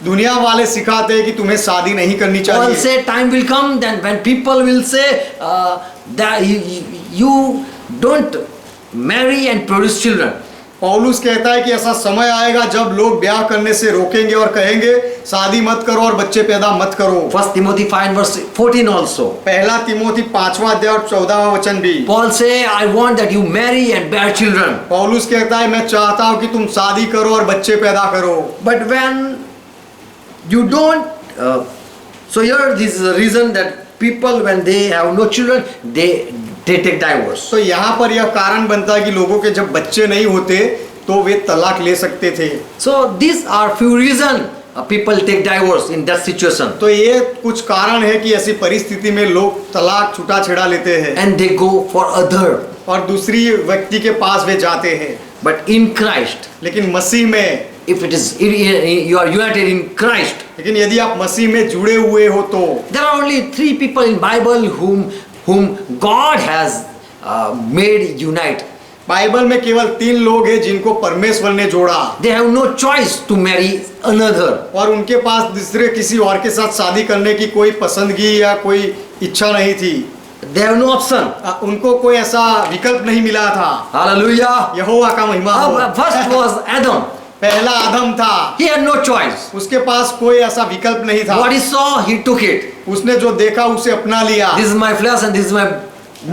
Speaker 2: दुनिया वाले सिखाते हैं कि तुम्हें शादी नहीं करनी
Speaker 1: Paul
Speaker 2: चाहिए।
Speaker 1: say time will come then when people will say that you don't marry and produce children.
Speaker 2: पौलुस कहता है कि ऐसा समय आएगा जब लोग ब्याह करने से रोकेंगे और कहेंगे शादी मत करो और बच्चे पैदा मत करो।
Speaker 1: 1 Timothy 5 verse 14 also.
Speaker 2: पहला तिमोथी 5वां अध्याय और 14वां वचन भी।
Speaker 1: Paul say I want that you marry and bear children.
Speaker 2: पौलुस कहता है मैं चाहता हूं कि तुम शादी करो और बच्चे पैदा करो।
Speaker 1: But when you don't, so here this is the reason that people when they have no children they take divorce.
Speaker 2: तो यहाँ पर यह कारण बनता है कि लोगों के जब बच्चे नहीं होते तो वे तलाक ले सकते थे।
Speaker 1: So these are few reasons people take divorce in that situation.
Speaker 2: तो ये कुछ कारण है कि ऐसी परिस्थिति में लोग तलाक छूटा छेड़ा लेते हैं
Speaker 1: And they go for other.
Speaker 2: और दूसरी व्यक्ति के पास वे जाते हैं।
Speaker 1: But in Christ,
Speaker 2: लेकिन मसीह में,
Speaker 1: if it is you are united in Christ,
Speaker 2: लेकिन यदि आप मसीह में जुड़े हुए हो तो
Speaker 1: there are only 3 people in Bible whom God has made unite.
Speaker 2: Bible में केवल 3 लोग हैं जिनको परमेश्वर ने जोड़ा
Speaker 1: They have no choice to marry another.
Speaker 2: और उनके पास दूसरे किसी और के साथ शादी करने की कोई पसंदगी या कोई इच्छा नहीं थी।
Speaker 1: They have no option.
Speaker 2: उनको कोई ऐसा विकल्प नहीं मिला था।
Speaker 1: Hallelujah.
Speaker 2: यहोवा का महिमा हो।
Speaker 1: First was Adam.
Speaker 2: पहला आदम था,
Speaker 1: He had no choice.
Speaker 2: उसके पास कोई ऐसा विकल्प नहीं था।
Speaker 1: What he saw, he took it.
Speaker 2: उसने जो देखा उसे अपना लिया।
Speaker 1: This is my flesh and this is my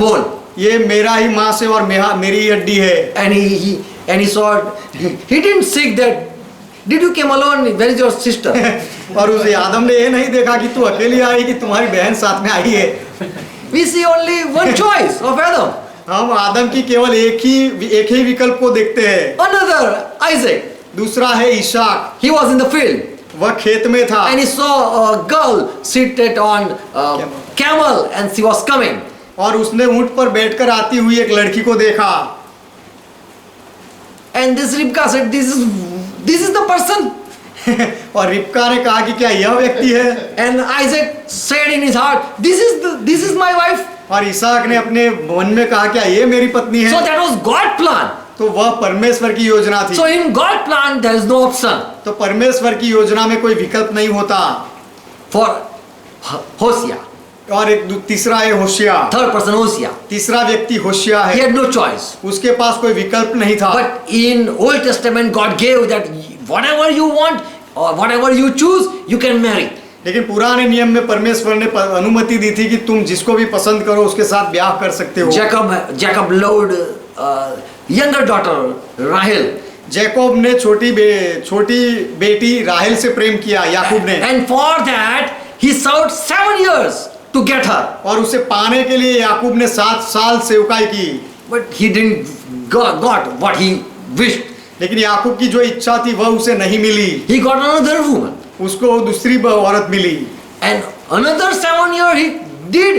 Speaker 1: bone.
Speaker 2: ये मेरा ही मांस है और मेरी ही हड्डी है।
Speaker 1: And he saw. He didn't seek that. Did you came alone? Where is your sister?
Speaker 2: और उस आदम ने ये नहीं देखा कि तू अकेली आई कि तुम्हारी बहन साथ में आई है।
Speaker 1: We see only one choice of Adam.
Speaker 2: हम आदम की केवल एक ही विकल्प को देखते हैं।
Speaker 1: Another, Isaac.
Speaker 2: दूसरा है Isak.
Speaker 1: He was in the field.
Speaker 2: वह खेत में था।
Speaker 1: And he saw a girl seated on a camel and she was coming.
Speaker 2: और उसने ऊंट पर बैठकर आती हुई एक लड़की को देखा।
Speaker 1: And this Ribka said, this is the person.
Speaker 2: और रिबका ने कहा कि क्या यह व्यक्ति है?
Speaker 1: And Isaac said in his heart, this is my wife.
Speaker 2: और इसहाक ने अपने मन में कहा क्या ये मेरी पत्नी है?
Speaker 1: So that was God plan.
Speaker 2: तो वह परमेश्वर की योजना थी।
Speaker 1: So in God plan there is no option.
Speaker 2: तो परमेश्वर की योजना में कोई विकल्प नहीं होता।
Speaker 1: For Hosea.
Speaker 2: और एक तीसरा है होशिया।
Speaker 1: Third person Hosea.
Speaker 2: तीसरा व्यक्ति होशिया
Speaker 1: He
Speaker 2: है।
Speaker 1: had no choice.
Speaker 2: उसके पास कोई विकल्प नहीं था।
Speaker 1: But in Old Testament God gave that whatever you want or whatever you choose you can marry.
Speaker 2: लेकिन पुराने नियम में परमेश्वर ने अनुमति दी थी कि तुम जिसको भी पसंद करो उसके साथ ब्याह कर सकते हो।
Speaker 1: Jacob loved younger daughter Rahel.
Speaker 2: Jacob ने छोटी बेटी राहेल से प्रेम किया याकूब ने।
Speaker 1: And for that he served 7 years to get her.
Speaker 2: और उसे पाने के लिए याकूब ने 7 साल सेवकाई की।
Speaker 1: But he didn't got what he wished.
Speaker 2: लेकिन याकूब की जो इच्छा थी वह उसे नहीं मिली।
Speaker 1: He got another woman.
Speaker 2: उसको दूसरी औरत मिली।
Speaker 1: And another 7 years he did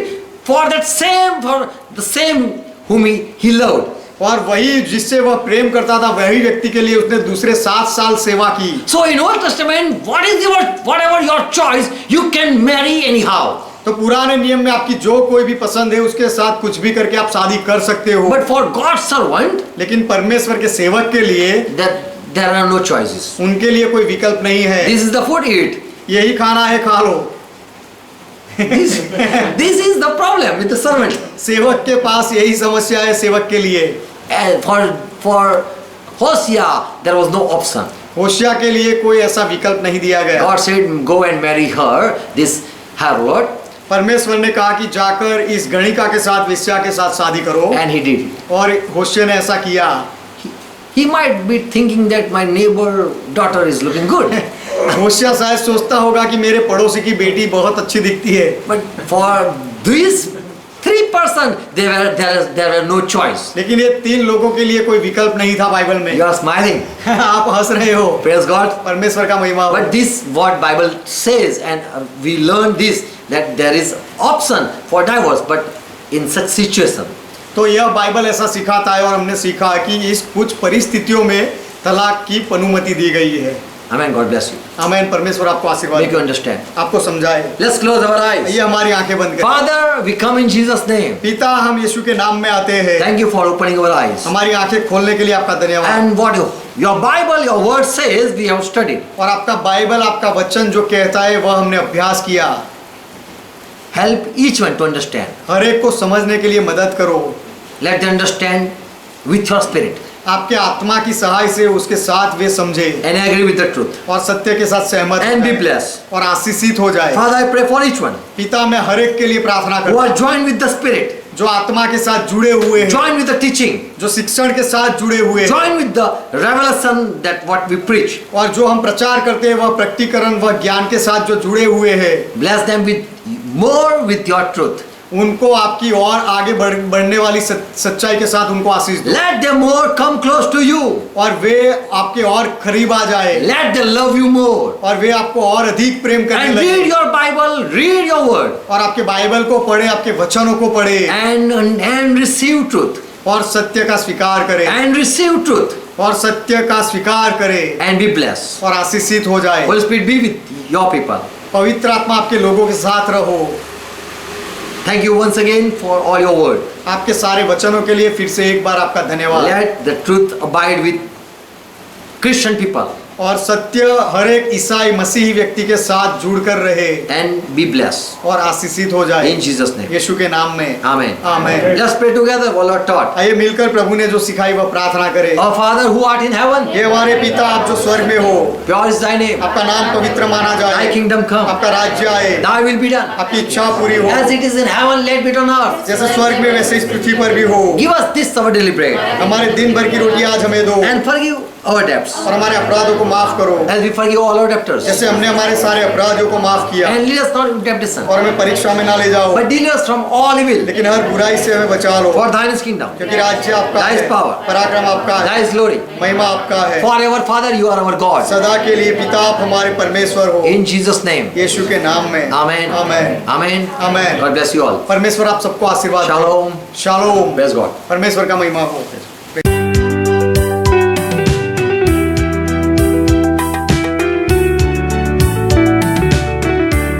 Speaker 1: for the same whom he loved.
Speaker 2: और वही जिससे वह प्रेम करता था वही व्यक्ति के लिए उसने दूसरे 7 साल सेवा की।
Speaker 1: So in Old Testament, whatever your choice, you can marry anyhow.
Speaker 2: तो पुराने नियम में आपकी जो कोई भी पसंद है उसके साथ कुछ भी करके आप शादी कर सकते हो।
Speaker 1: But for God's servant,
Speaker 2: लेकिन परमेश्वर के सेवक के लिए
Speaker 1: there are no choices.
Speaker 2: उनके लिए कोई विकल्प नहीं है।
Speaker 1: This is the food, eat.
Speaker 2: यही खाना है, खा लो।
Speaker 1: This is the problem with the servant.
Speaker 2: सेवक के पास यही समस्या है सेवक के लिए।
Speaker 1: And for Hosea, there was no option.
Speaker 2: होशिया के लिए कोई ऐसा विकल्प नहीं दिया गया।
Speaker 1: God said, go and marry her, this harlot.
Speaker 2: परमेश्वर ने कहा कि जाकर इस गणिका के साथ, वेश्या के साथ शादी करो।
Speaker 1: And he did.
Speaker 2: और होशिया ने ऐसा किया।
Speaker 1: He might be thinking that my neighbor daughter is looking good.
Speaker 2: होशिया शायद सोचता होगा कि मेरे पड़ोसी की बेटी बहुत अच्छी दिखती है।
Speaker 1: But for these 3 persons, there were no choice.
Speaker 2: लेकिन ये 3 लोगों के लिए कोई विकल्प नहीं था बाइबल में।
Speaker 1: You are smiling.
Speaker 2: आप हंस रहे हो।
Speaker 1: Praise God.
Speaker 2: परमेश्वर का महिमा हो।
Speaker 1: But this what Bible says, and we learn this, that there is option for divorce, but in such situation.
Speaker 2: तो यह बाइबल ऐसा सिखाता है और हमने सीखा कि इस कुछ परिस्थितियों में तलाक की अनुमति दी गई है।
Speaker 1: Amen. God bless you.
Speaker 2: आमीन। परमेश्वर आपको आशीर्वाद
Speaker 1: Make you
Speaker 2: दे,
Speaker 1: understand.
Speaker 2: आपको समझाए।
Speaker 1: Let's close our eyes.
Speaker 2: ये हमारी आंखें बंद करें।
Speaker 1: Father, we come in Jesus' name.
Speaker 2: पिता, हम यीशु के नाम में आते हैं।
Speaker 1: Thank you for opening our eyes.
Speaker 2: हमारी आंखें खोलने के लिए आपका धन्यवाद।
Speaker 1: And what your Bible, your word says, we have studied.
Speaker 2: और आपका बाइबल, आपका वचन जो कहता है वह हमने अभ्यास किया।
Speaker 1: Help each one to understand.
Speaker 2: हर एक को समझने के लिए मदद करो।
Speaker 1: Let them understand with your spirit
Speaker 2: आपके आत्मा की सहाय से उसके साथ वे समझे
Speaker 1: and agree with the truth
Speaker 2: और सत्य के साथ सहमत
Speaker 1: and be
Speaker 2: हो जाए
Speaker 1: blessed.
Speaker 2: और आशीषित हो जाए।
Speaker 1: Father, I pray for each one
Speaker 2: पिता, मैं हर एक के लिए प्रार्थना
Speaker 1: who
Speaker 2: करता
Speaker 1: are
Speaker 2: हूँ
Speaker 1: joined with the spirit,
Speaker 2: जो आत्मा के साथ जुड़े हुए हैं,
Speaker 1: joined with the teaching,
Speaker 2: जो शिक्षण के साथ जुड़े हुए हैं
Speaker 1: joined with the revelation that what we preach.
Speaker 2: और जो हम प्रचार करते हैं वह प्रकटीकरण, वह ज्ञान के साथ जो जुड़े हुए हैं,
Speaker 1: Bless them with more with your truth.
Speaker 2: उनको आपकी और आगे बढ़ने वाली सच्चाई के साथ उनको आशीष दो
Speaker 1: Let them more come close to you.
Speaker 2: और वे आपके और करीब आ जाए
Speaker 1: Let them love you more.
Speaker 2: और वे आपको और अधिक प्रेम करने
Speaker 1: And read
Speaker 2: लगे
Speaker 1: your Bible, read your word,
Speaker 2: और आपके बाइबल को पढ़े, आपके वचनों को पढ़े
Speaker 1: and receive truth.
Speaker 2: और सत्य का स्वीकार करें
Speaker 1: And receive truth.
Speaker 2: और सत्य का स्वीकार करें
Speaker 1: And be blessed.
Speaker 2: और आशीषित हो जाए।
Speaker 1: Holy Spirit be with your people.
Speaker 2: पवित्र आत्मा आपके लोगों के साथ रहो।
Speaker 1: Thank you once again for all your word.
Speaker 2: आपके सारे वचनों के लिए फिर से एक बार आपका धन्यवाद।
Speaker 1: Let the truth abide with Christian people
Speaker 2: और सत्य हर एक ईसाई मसीही व्यक्ति के साथ जुड़कर रहे
Speaker 1: and be blessed.
Speaker 2: और आशीषित हो जाए
Speaker 1: In Jesus' name.
Speaker 2: यीशु के नाम में
Speaker 1: Amen.
Speaker 2: आमीन।
Speaker 1: Let's pray together what Lord taught.
Speaker 2: आइए मिलकर प्रभु ने जो सिखाई वह प्रार्थना करें।
Speaker 1: Our Father who art in heaven,
Speaker 2: हे हमारे पिता, आप जो स्वर्ग में हो,
Speaker 1: pure is thy name.
Speaker 2: आपका नाम पवित्र माना
Speaker 1: Thy
Speaker 2: जाए,
Speaker 1: kingdom come.
Speaker 2: आपका राज्य आए,
Speaker 1: Thy will be done.
Speaker 2: आपकी इच्छा पूरी हो,
Speaker 1: As it is in heaven, let it be on earth.
Speaker 2: जैसे स्वर्ग में वैसे इस पृथ्वी पर भी हो।
Speaker 1: Give us this our daily bread.
Speaker 2: हमारे दिन भर की रोटी आज हमें दो
Speaker 1: And forgive our debts.
Speaker 2: और हमारे अपराधों को माफ करो
Speaker 1: As we forgive all our debtors.
Speaker 2: जैसे हमने हमारे सारे अपराधियों को माफ किया
Speaker 1: And lead us not into temptation,
Speaker 2: और हमें परीक्षा में ना ले जाओ,
Speaker 1: but deliver us from all evil.
Speaker 2: लेकिन हर बुराई से हमें बचा लो,
Speaker 1: For thine is kingdom,
Speaker 2: क्योंकि राज्य आपका
Speaker 1: Thy
Speaker 2: है,
Speaker 1: is power.
Speaker 2: पराक्रम आपका है,
Speaker 1: thy is glory.
Speaker 2: महिमा आपका है,
Speaker 1: Forever, Father, you are our God.
Speaker 2: सदा के लिए पिता आप हमारे परमेश्वर हो।
Speaker 1: In Jesus' name.
Speaker 2: यीशु के नाम में
Speaker 1: Amen.
Speaker 2: Amen.
Speaker 1: Amen.
Speaker 2: Amen.
Speaker 1: God bless you all.
Speaker 2: परमेश्वर आप सबको आशीर्वाद दे।
Speaker 1: Shalom.
Speaker 2: शालोम।
Speaker 1: Praise God.
Speaker 2: परमेश्वर का महिमा हो।